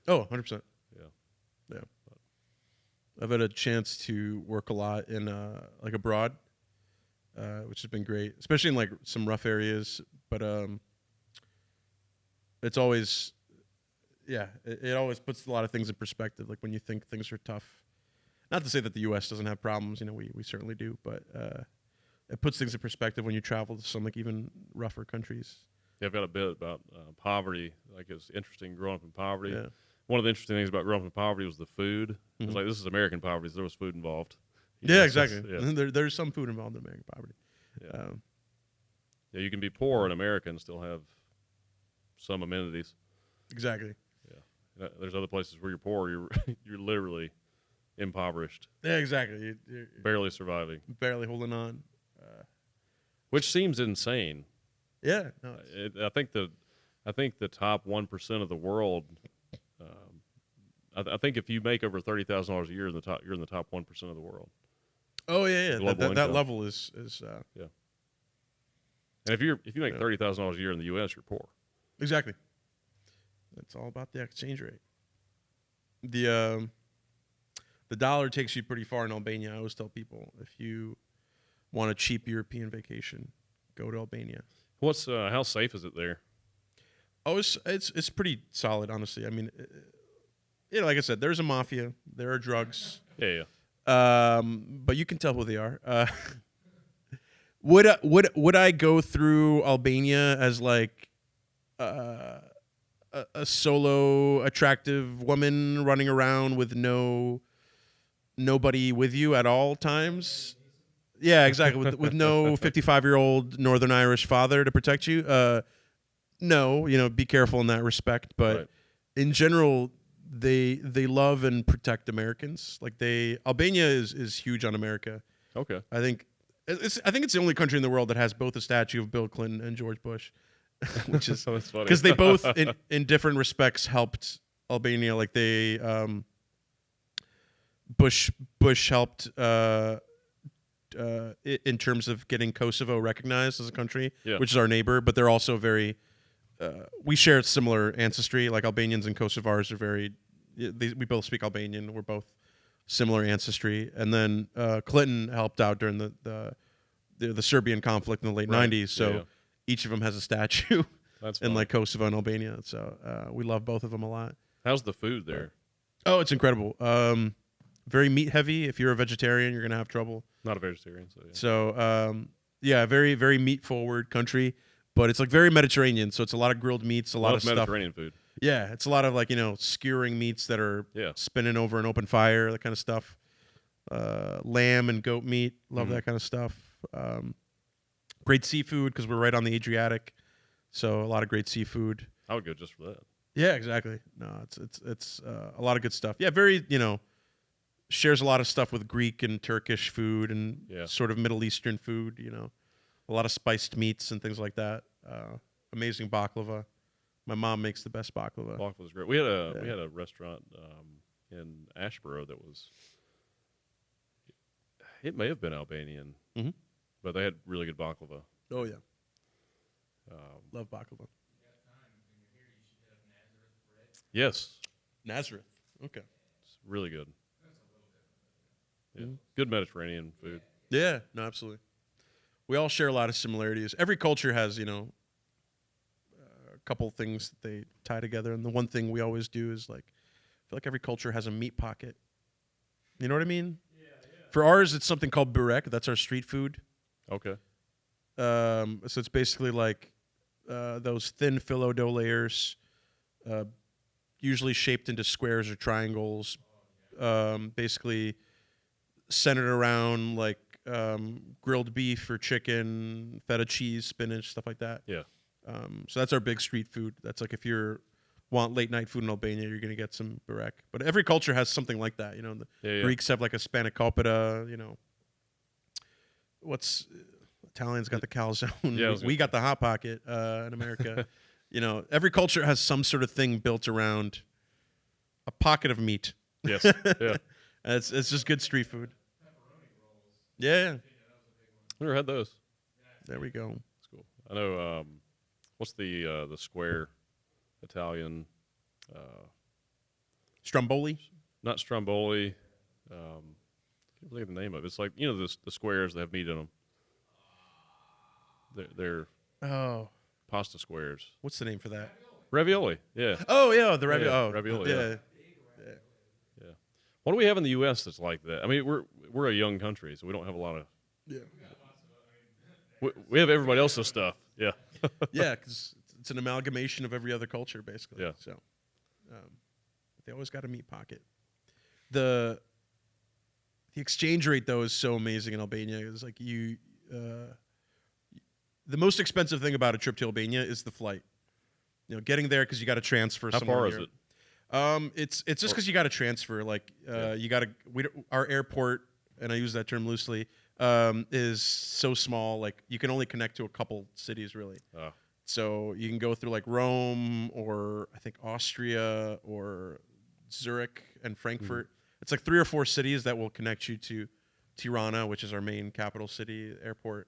Speaker 1: Oh, 100%.
Speaker 2: Yeah.
Speaker 1: I've had a chance to work a lot in like abroad, which has been great, especially in like some rough areas. But it's always, it always puts a lot of things in perspective. Like when you think things are tough. Not to say that the U.S. doesn't have problems, you know, we certainly do, but it puts things in perspective when you travel to some like even rougher countries.
Speaker 2: Yeah, I've got a bit about poverty. Like it's interesting growing up in poverty. Yeah. One of the interesting things about growing up in poverty was the food. It was like, this is American poverty, so there was food involved.
Speaker 1: Yeah, exactly. There's some food involved in American poverty.
Speaker 2: Yeah, you can be poor in America and still have some amenities.
Speaker 1: Exactly.
Speaker 2: Yeah. There's other places where you're poor, you're literally impoverished.
Speaker 1: Yeah, exactly. You're
Speaker 2: barely surviving.
Speaker 1: Barely holding on.
Speaker 2: Which seems insane.
Speaker 1: Yeah. No,
Speaker 2: I think the top 1% of the world. I think if you make over $30,000 a year, you're in the top 1% of the world.
Speaker 1: Oh yeah. That level is
Speaker 2: yeah. And if you make $30,000 a year in the U.S., you're poor.
Speaker 1: Exactly. It's all about the exchange rate. The dollar takes you pretty far in Albania. I always tell people, if you want a cheap European vacation, go to Albania.
Speaker 2: What's how safe is it there?
Speaker 1: Oh, it's pretty solid, honestly. I mean, you know, like I said, there's a mafia, there are drugs.
Speaker 2: Yeah.
Speaker 1: But you can tell who they are. Would I go through Albania as like a solo attractive woman running around with nobody with you at all times? Yeah, exactly. With no 55-year-old Northern Irish father to protect you. No, you know, be careful in that respect. But in general, they love and protect Americans. Like Albania is huge on America.
Speaker 2: Okay.
Speaker 1: I think it's the only country in the world that has both a statue of Bill Clinton and George Bush, which is because they both in different respects helped Albania. Like they Bush helped in terms of getting Kosovo recognized as a country,
Speaker 2: Yeah.
Speaker 1: which is our neighbor, but they're also very. We share similar ancestry. Like Albanians and Kosovars are very. We both speak Albanian. We're both similar ancestry. And then Clinton helped out during the Serbian conflict in the late
Speaker 2: Right.
Speaker 1: '90s. So
Speaker 2: Yeah.
Speaker 1: each of them has a statue
Speaker 2: That's
Speaker 1: in
Speaker 2: fun.
Speaker 1: like Kosovo and Albania. So we love both of them a lot.
Speaker 2: How's the food there?
Speaker 1: Oh, it's incredible. Very meat heavy. If you're a vegetarian, you're gonna have trouble.
Speaker 2: Not a vegetarian, so yeah.
Speaker 1: So yeah, very very meat forward country, but it's like very Mediterranean. So it's a lot of grilled meats, a lot
Speaker 2: Love
Speaker 1: of stuff.
Speaker 2: Mediterranean food.
Speaker 1: Yeah, it's a lot of like skewering meats that are
Speaker 2: Yeah.
Speaker 1: spinning over an open fire, that kind of stuff. Lamb and goat meat, love that kind of stuff. Great seafood because we're right on the Adriatic, so a lot of great seafood.
Speaker 2: I would go just for that.
Speaker 1: Yeah, exactly. No, it's a lot of good stuff. Yeah, very shares a lot of stuff with Greek and Turkish food and
Speaker 2: Yeah.
Speaker 1: sort of Middle Eastern food. A lot of spiced meats and things like that. Amazing baklava. My mom makes the best baklava.
Speaker 2: Baklava was great. We had a restaurant in Ashboro that was. It may have been Albanian,
Speaker 1: Mhm.
Speaker 2: but they had really good baklava.
Speaker 1: Oh yeah, love baklava.
Speaker 2: Yes,
Speaker 1: Nazareth. Okay.
Speaker 2: it's really good. Yeah. Good Mediterranean food.
Speaker 1: Yeah, no, absolutely. We all share a lot of similarities. Every culture has, a couple things that they tie together. And the one thing we always do is I feel like every culture has a meat pocket. You know what I mean? Yeah. For ours, it's something called burek. That's our street food.
Speaker 2: Okay.
Speaker 1: So it's basically like those thin phyllo dough layers, usually shaped into squares or triangles, basically centered around like grilled beef or chicken, feta cheese, spinach, stuff like that.
Speaker 2: Yeah.
Speaker 1: So that's our big street food. That's like if you want late night food in Albania, you're gonna get some burek. But every culture has something like that. The
Speaker 2: Yeah.
Speaker 1: Greeks have like a spanakopita. What's Italians got the calzone.
Speaker 2: Yeah,
Speaker 1: we got the hot pocket in America. Every culture has some sort of thing built around a pocket of meat.
Speaker 2: Yes. Yeah.
Speaker 1: It's just good street food. Yeah,
Speaker 2: Never had those.
Speaker 1: there we go.
Speaker 2: That's cool. I know. What's the square Italian?
Speaker 1: Stromboli.
Speaker 2: Not stromboli. Can't believe the name of it. It's like the squares that have meat in them. They're
Speaker 1: Oh,
Speaker 2: pasta squares.
Speaker 1: what's the name for that?
Speaker 2: Ravioli. Yeah.
Speaker 1: Oh yeah, the ravioli.
Speaker 2: Yeah,
Speaker 1: Oh,
Speaker 2: ravioli,
Speaker 1: Yeah.
Speaker 2: yeah. What do we have in the U.S. that's like that? I mean, we're a young country, so we don't have a lot of.
Speaker 1: Yeah.
Speaker 2: We have everybody else's stuff. Yeah.
Speaker 1: Yeah, because it's an amalgamation of every other culture, basically.
Speaker 2: Yeah.
Speaker 1: So, they always got a meat pocket. The exchange rate though is so amazing in Albania. It's like the most expensive thing about a trip to Albania is the flight. Getting there because you got to transfer.
Speaker 2: How
Speaker 1: somewhere
Speaker 2: far is
Speaker 1: here.
Speaker 2: it?
Speaker 1: It's just because you got to transfer. Like, you got to. Our airport, and I use that term loosely, is so small. Like, you can only connect to a couple cities, really.
Speaker 2: Oh.
Speaker 1: So you can go through like Rome or I think Austria or Zurich and Frankfurt. It's like 3 or 4 cities that will connect you to Tirana, which is our main capital city airport.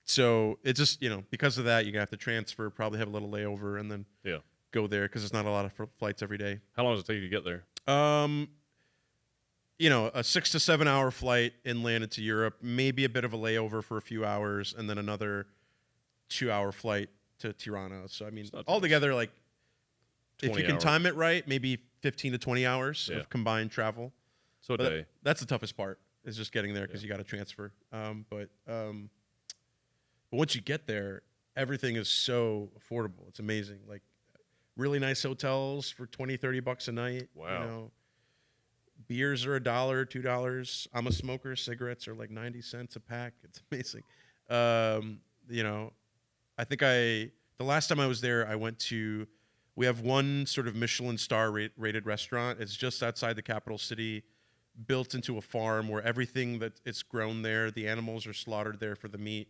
Speaker 1: So it's just because of that, you're gonna have to transfer, probably have a little layover, and then
Speaker 2: Yeah.
Speaker 1: go there because there's not a lot of flights every day.
Speaker 2: How long does it take you to get there?
Speaker 1: A 6 to 7 hour flight inland into Europe, maybe a bit of a layover for a few hours, and then another 2-hour flight to Tirana. So I mean,
Speaker 2: not too
Speaker 1: altogether, like if
Speaker 2: 20
Speaker 1: you can
Speaker 2: hours.
Speaker 1: time it right, maybe 15 to 20 hours
Speaker 2: Yeah.
Speaker 1: of combined travel.
Speaker 2: So a
Speaker 1: But
Speaker 2: day.
Speaker 1: that's the toughest part, is just getting there because you got to transfer. But once you get there, everything is so affordable. It's amazing. Like really nice hotels for $20-30 a night.
Speaker 2: Wow.
Speaker 1: Beers are $1, $2. I'm a smoker. Cigarettes are like 90 cents a pack. It's amazing. I think the last time I was there, I went to. We have one sort of Michelin star rated restaurant. It's just outside the capital city, built into a farm where everything that it's grown there. The animals are slaughtered there for the meat.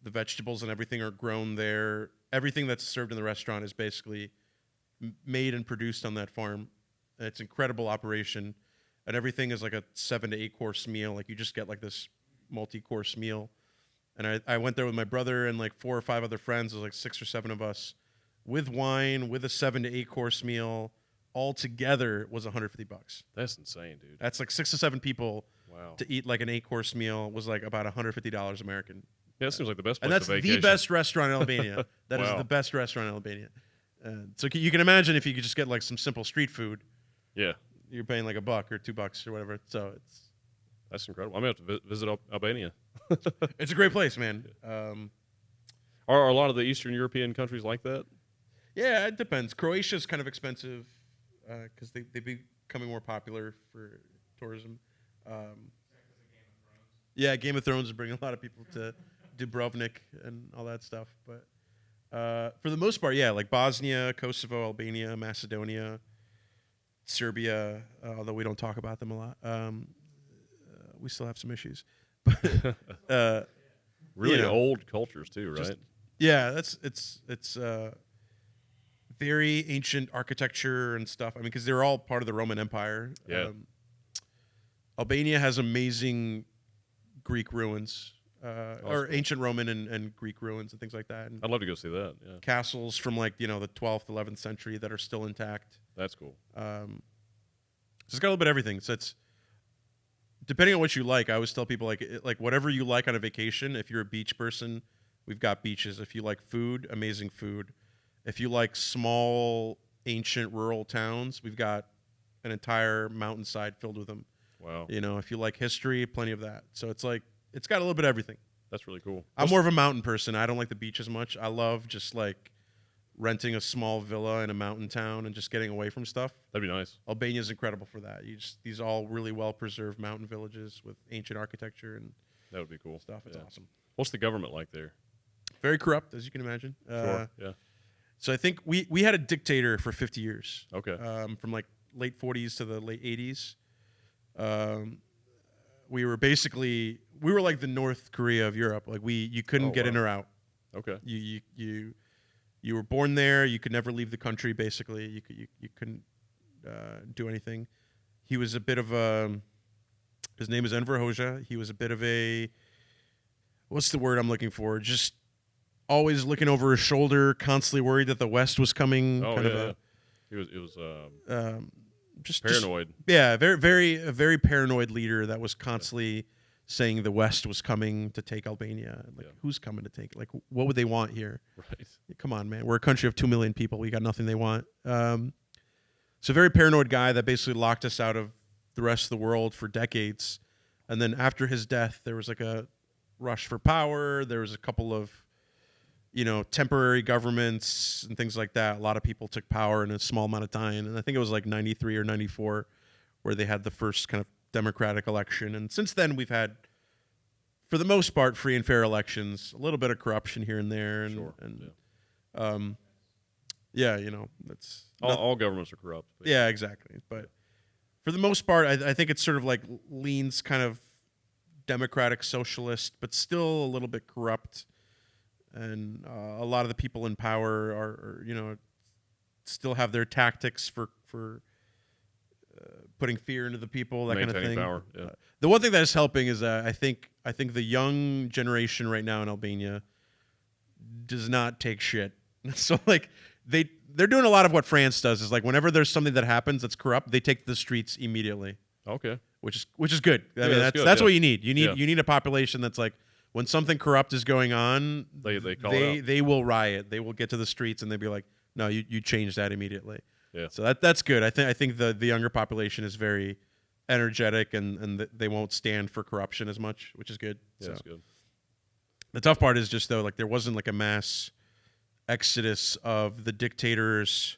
Speaker 1: The vegetables and everything are grown there. Everything that's served in the restaurant is basically made and produced on that farm. It's an incredible operation. and everything is like a 7 to 8 course meal. Like you just get like this multi-course meal. And I went there with my brother and like 4 or 5 other friends. It was like 6 or 7 of us, with wine, with a 7 to 8 course meal. All together was $150.
Speaker 2: That's insane, dude.
Speaker 1: That's like 6 to 7 people.
Speaker 2: Wow.
Speaker 1: To eat like an 8 course meal was like about $150 American.
Speaker 2: Yeah, that seems like the best place
Speaker 1: And that's
Speaker 2: to vacation.
Speaker 1: the best restaurant in Albania. That is
Speaker 2: Wow.
Speaker 1: the best restaurant in Albania. So you can imagine if you could just get like some simple street food,
Speaker 2: Yeah.
Speaker 1: you're paying like $1 or $2 or whatever. So
Speaker 2: That's incredible. I'm going to have to visit Albania.
Speaker 1: it's a great place, man.
Speaker 2: Are a lot of the Eastern European countries like that?
Speaker 1: Yeah, it depends. Croatia's kind of expensive because they're becoming more popular for tourism. Yeah, Game of Thrones is bringing a lot of people to Dubrovnik and all that stuff. But for the most part, yeah, like Bosnia, Kosovo, Albania, Macedonia, Serbia, although we don't talk about them a lot. We still have some issues. But
Speaker 2: Really old cultures too, right?
Speaker 1: Yeah, it's very ancient architecture and stuff. I mean, because they're all part of the Roman Empire.
Speaker 2: Yeah.
Speaker 1: Albania has amazing Greek ruins, or
Speaker 2: cool.
Speaker 1: ancient Roman and Greek ruins and things like that. And
Speaker 2: I'd love to go see that. Yeah,
Speaker 1: castles from like the 12th, 11th century that are still intact.
Speaker 2: that's cool.
Speaker 1: So it's got a little bit of everything. So it's depending on what you like. I always tell people like whatever you like on a vacation. If you're a beach person, we've got beaches. If you like food, amazing food. If you like small, ancient, rural towns, we've got an entire mountainside filled with them.
Speaker 2: Wow.
Speaker 1: If you like history, plenty of that. So it's like it's got a little bit of everything.
Speaker 2: That's really cool.
Speaker 1: I'm more of a mountain person. I don't like the beach as much. I love just like renting a small villa in a mountain town and just getting away from stuff.
Speaker 2: That'd be nice.
Speaker 1: Albania's incredible for that. These all really well preserved mountain villages with ancient architecture and
Speaker 2: That would be cool.
Speaker 1: stuff. It's
Speaker 2: Yeah.
Speaker 1: awesome.
Speaker 2: What's the government like there?
Speaker 1: Very corrupt, as you can imagine.
Speaker 2: Sure. Yeah.
Speaker 1: So I think we had a dictator for 50 years.
Speaker 2: Okay.
Speaker 1: From like late 40s to the late 80s. We were like the North Korea of Europe. Like you couldn't get
Speaker 2: wow.
Speaker 1: in or out.
Speaker 2: Okay.
Speaker 1: You were born there. You could never leave the country. Basically, you couldn't do anything. He was a bit of a. His name is Enver Hoxha. He was a bit of a. What's the word I'm looking for? Just always looking over his shoulder, constantly worried that the West was coming.
Speaker 2: Oh
Speaker 1: kind
Speaker 2: yeah.
Speaker 1: of
Speaker 2: It was
Speaker 1: just
Speaker 2: paranoid.
Speaker 1: a very paranoid leader that was constantly saying the West was coming to take Albania. Like, who's coming to take? Like, what would they want here?
Speaker 2: Right.
Speaker 1: Come on, man. We're a country of 2 million people. We got nothing they want. So, a very paranoid guy that basically locked us out of the rest of the world for decades. And then after his death, there was like a rush for power. There was a couple of, temporary governments and things like that. A lot of people took power in a small amount of time. And I think it was like 93 or 94 where they had the first kind of democratic election. And since then, we've had, for the most part, free and fair elections, a little bit of corruption here and there. And,
Speaker 2: Sure.
Speaker 1: that's
Speaker 2: All governments are corrupt. But
Speaker 1: yeah, exactly. But for the most part, I think it's sort of like leans kind of democratic socialist, but still a little bit corrupt. And a lot of the people in power are still have their tactics for putting fear into the people, that kind of
Speaker 2: Maintaining
Speaker 1: thing.
Speaker 2: power, yeah.
Speaker 1: The one thing that is helping is that I think the young generation right now in Albania does not take shit. So like they're doing a lot of what France does. Is like whenever there's something that happens that's corrupt, they take to the streets immediately.
Speaker 2: Okay.
Speaker 1: Which is good. I mean,
Speaker 2: that's good,
Speaker 1: that's
Speaker 2: yeah.
Speaker 1: what you need. You
Speaker 2: Yeah.
Speaker 1: need a population that's like, when something corrupt is going on,
Speaker 2: They call it out.
Speaker 1: they will riot. They will get to the streets and they'll be like, no, you change that immediately.
Speaker 2: Yeah.
Speaker 1: So that's good. I think the younger population is very energetic and they won't stand for corruption as much, which is good.
Speaker 2: Yeah,
Speaker 1: So
Speaker 2: that's good.
Speaker 1: the tough part is just though, like there wasn't like a mass exodus of the dictators,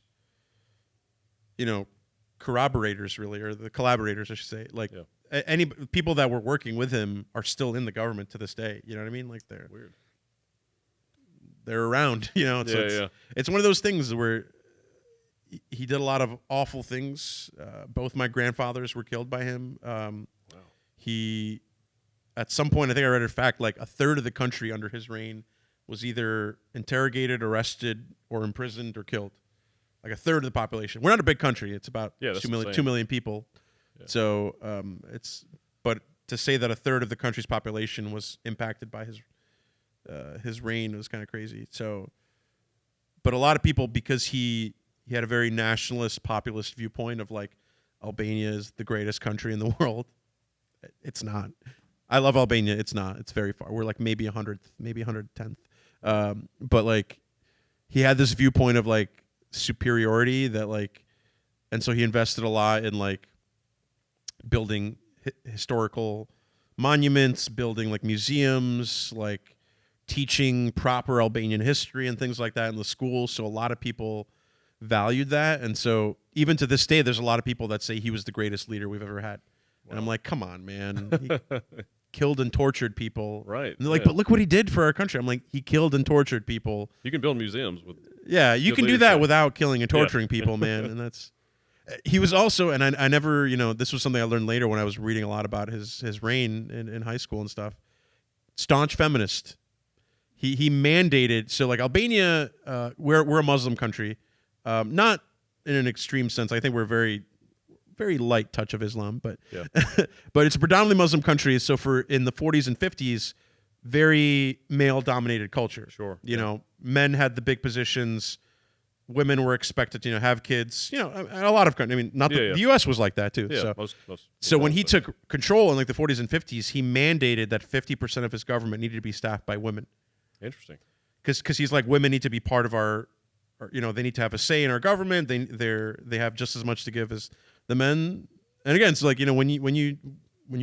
Speaker 1: corroborators really, or the collaborators, I should say. Like any people that were working with him are still in the government to this day. You know what I mean? Like
Speaker 2: Weird.
Speaker 1: They're around. It's one of those things where he did a lot of awful things. Both my grandfathers were killed by him.
Speaker 2: Wow.
Speaker 1: He, at some point, I think I read a fact, like a third of the country under his reign was either interrogated, arrested, or imprisoned or killed. Like a third of the population. We're not a big country. It's about
Speaker 2: Yeah, that's
Speaker 1: 2 million,
Speaker 2: insane.
Speaker 1: 2 million people.
Speaker 2: Yeah.
Speaker 1: So but to say that a third of the country's population was impacted by his reign was kind of crazy. So, but a lot of people, because he had a very nationalist, populist viewpoint of like Albania is the greatest country in the world. It's not. I love Albania. It's not. It's very far. We're like maybe 100th, maybe 110th. But like he had this viewpoint of like superiority that like, and so he invested a lot in like building historical monuments, building like museums, like teaching proper Albanian history and things like that in the schools. So a lot of people valued that. And so even to this day, there's a lot of people that say he was the greatest leader we've ever had. Wow. And I'm like, come on, man. He killed and tortured people.
Speaker 2: Right.
Speaker 1: And they're like, but look what he did for our country. I'm like, he killed and tortured people.
Speaker 2: You can build museums with.
Speaker 1: Yeah, you can do that without killing and torturing people, man. And that's. He was also, and I never, this was something I learned later when I was reading a lot about his reign in high school and stuff. Staunch feminist. He mandated, so like Albania, we're a Muslim country, not in an extreme sense. I think we're very, very light touch of Islam, but but it's a predominantly Muslim country. So in the 40s and 50s, very male dominated culture.
Speaker 2: Sure.
Speaker 1: Men had the big positions. Women were expected to have kids. A lot of countries. I mean, not the U.S. was like that too.
Speaker 2: Yeah,
Speaker 1: so
Speaker 2: most
Speaker 1: when he took control in like the 40s and 50s, he mandated that 50% of his government needed to be staffed by women.
Speaker 2: Interesting.
Speaker 1: Because he's like, women need to be part of our they need to have a say in our government. They have just as much to give as the men. And again, it's like when you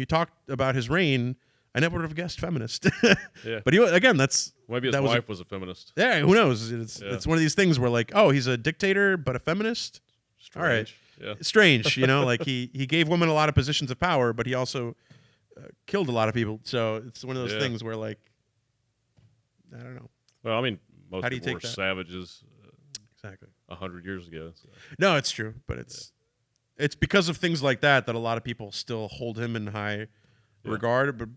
Speaker 1: talked about his reign, I never would have guessed feminist.
Speaker 2: Yeah.
Speaker 1: But that's
Speaker 2: maybe his wife was a feminist.
Speaker 1: Yeah, who knows? It's one of these things where like, oh, he's a dictator but a feminist.
Speaker 2: Strange.
Speaker 1: All right,
Speaker 2: yeah.
Speaker 1: It's strange. Like he gave women a lot of positions of power, but he also killed a lot of people. So it's one of those things where like, I don't know.
Speaker 2: Well, I mean, most
Speaker 1: How do you
Speaker 2: people
Speaker 1: take
Speaker 2: were
Speaker 1: that?
Speaker 2: savages.
Speaker 1: Exactly.
Speaker 2: 100 years ago. So.
Speaker 1: No, it's true, but it's because of things like that a lot of people still hold him in high regard.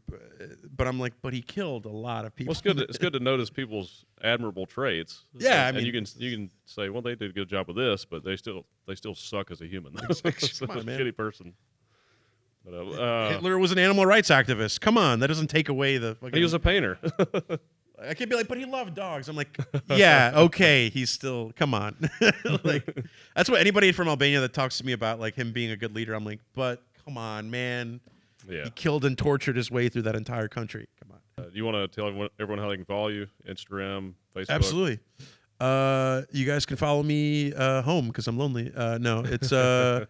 Speaker 1: But I'm like, but he killed a lot of people.
Speaker 2: Well, it's good to notice people's admirable traits.
Speaker 1: Yeah, I
Speaker 2: and
Speaker 1: mean,
Speaker 2: you can say, well, they did a good job with this, but they still suck as a human. So
Speaker 1: Come on, man.
Speaker 2: Shitty person. But,
Speaker 1: Hitler was an animal rights activist. Come on, that doesn't take away the.
Speaker 2: He was a painter.
Speaker 1: I can't be like, but he loved dogs. I'm like, yeah, okay, he's still. Come on, like that's what anybody from Albania that talks to me about like him being a good leader. I'm like, but come on, man.
Speaker 2: Yeah.
Speaker 1: He killed and tortured his way through that entire country. Come on.
Speaker 2: Do you want to tell everyone how they can follow you? Instagram, Facebook.
Speaker 1: Absolutely. You guys can follow me home because I'm lonely. No, it's my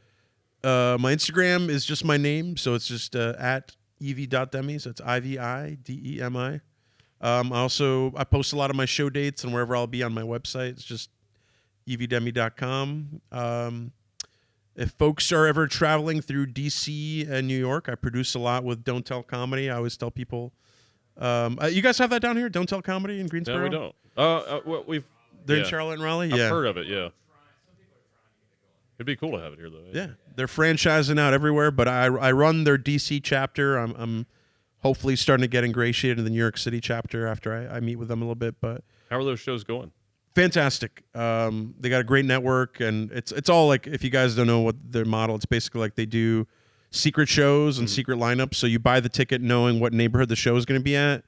Speaker 1: Instagram is just my name, so it's just at Ivi.Demi. So it's IVIDEMI. I post a lot of my show dates and wherever I'll be on my website. It's just ividemi.com. If folks are ever traveling through DC and New York, I produce a lot with Don't Tell Comedy. I always tell people, you guys have that down here? Don't Tell Comedy in Greensboro?
Speaker 2: No, we don't.
Speaker 1: They're in Charlotte and Raleigh?
Speaker 2: I've heard of it, yeah. It'd be cool to have it here, though.
Speaker 1: Yeah, they're franchising out everywhere, but I run their DC chapter. I'm hopefully starting to get ingratiated in the New York City chapter after I meet with them a little bit. But
Speaker 2: how are those shows going?
Speaker 1: Fantastic. They got a great network, and it's all like, if you guys don't know what their model, it's basically like they do secret shows and secret lineups. So you buy the ticket knowing what neighborhood the show is going to be at,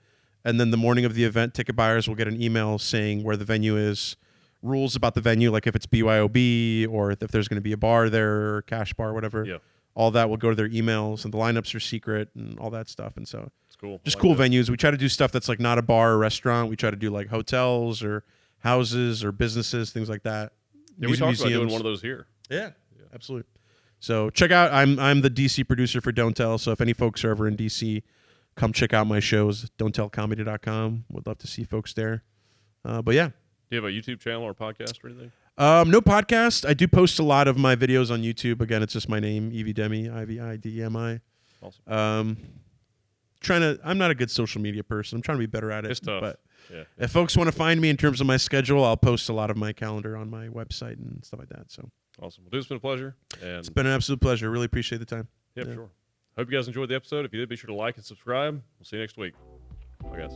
Speaker 1: and then the morning of the event, ticket buyers will get an email saying where the venue is, rules about the venue, like if it's BYOB or if there's going to be a bar there or cash bar, whatever.
Speaker 2: Yeah.
Speaker 1: All that will go to their emails, and the lineups are secret and all that stuff. And so
Speaker 2: it's cool.
Speaker 1: Just cool venues. We try to do stuff that's like not a bar or restaurant. We try to do like hotels or houses or businesses, things like that.
Speaker 2: Yeah, we talked about doing one of those here.
Speaker 1: Yeah, absolutely. So check out. I'm the DC producer for Don't Tell. So if any folks are ever in DC, come check out my shows. Don'tTellComedy.com. Would love to see folks there. But yeah.
Speaker 2: Do you have a YouTube channel or podcast or anything?
Speaker 1: No podcast. I do post a lot of my videos on YouTube. Again, it's just my name, Ivi Demi, IVIDEMI.
Speaker 2: Awesome.
Speaker 1: I'm not a good social media person. I'm trying to be better at it.
Speaker 2: It's tough.
Speaker 1: But
Speaker 2: yeah.
Speaker 1: if folks want to find me in terms of my schedule, I'll post a lot of my calendar on my website and stuff like that. So
Speaker 2: awesome. Well, dude, it's been a pleasure. And
Speaker 1: it's been an absolute pleasure. Really appreciate the time.
Speaker 2: Yep, sure. Hope you guys enjoyed the episode. If you did, be sure to like and subscribe. We'll see you next week. Bye, guys.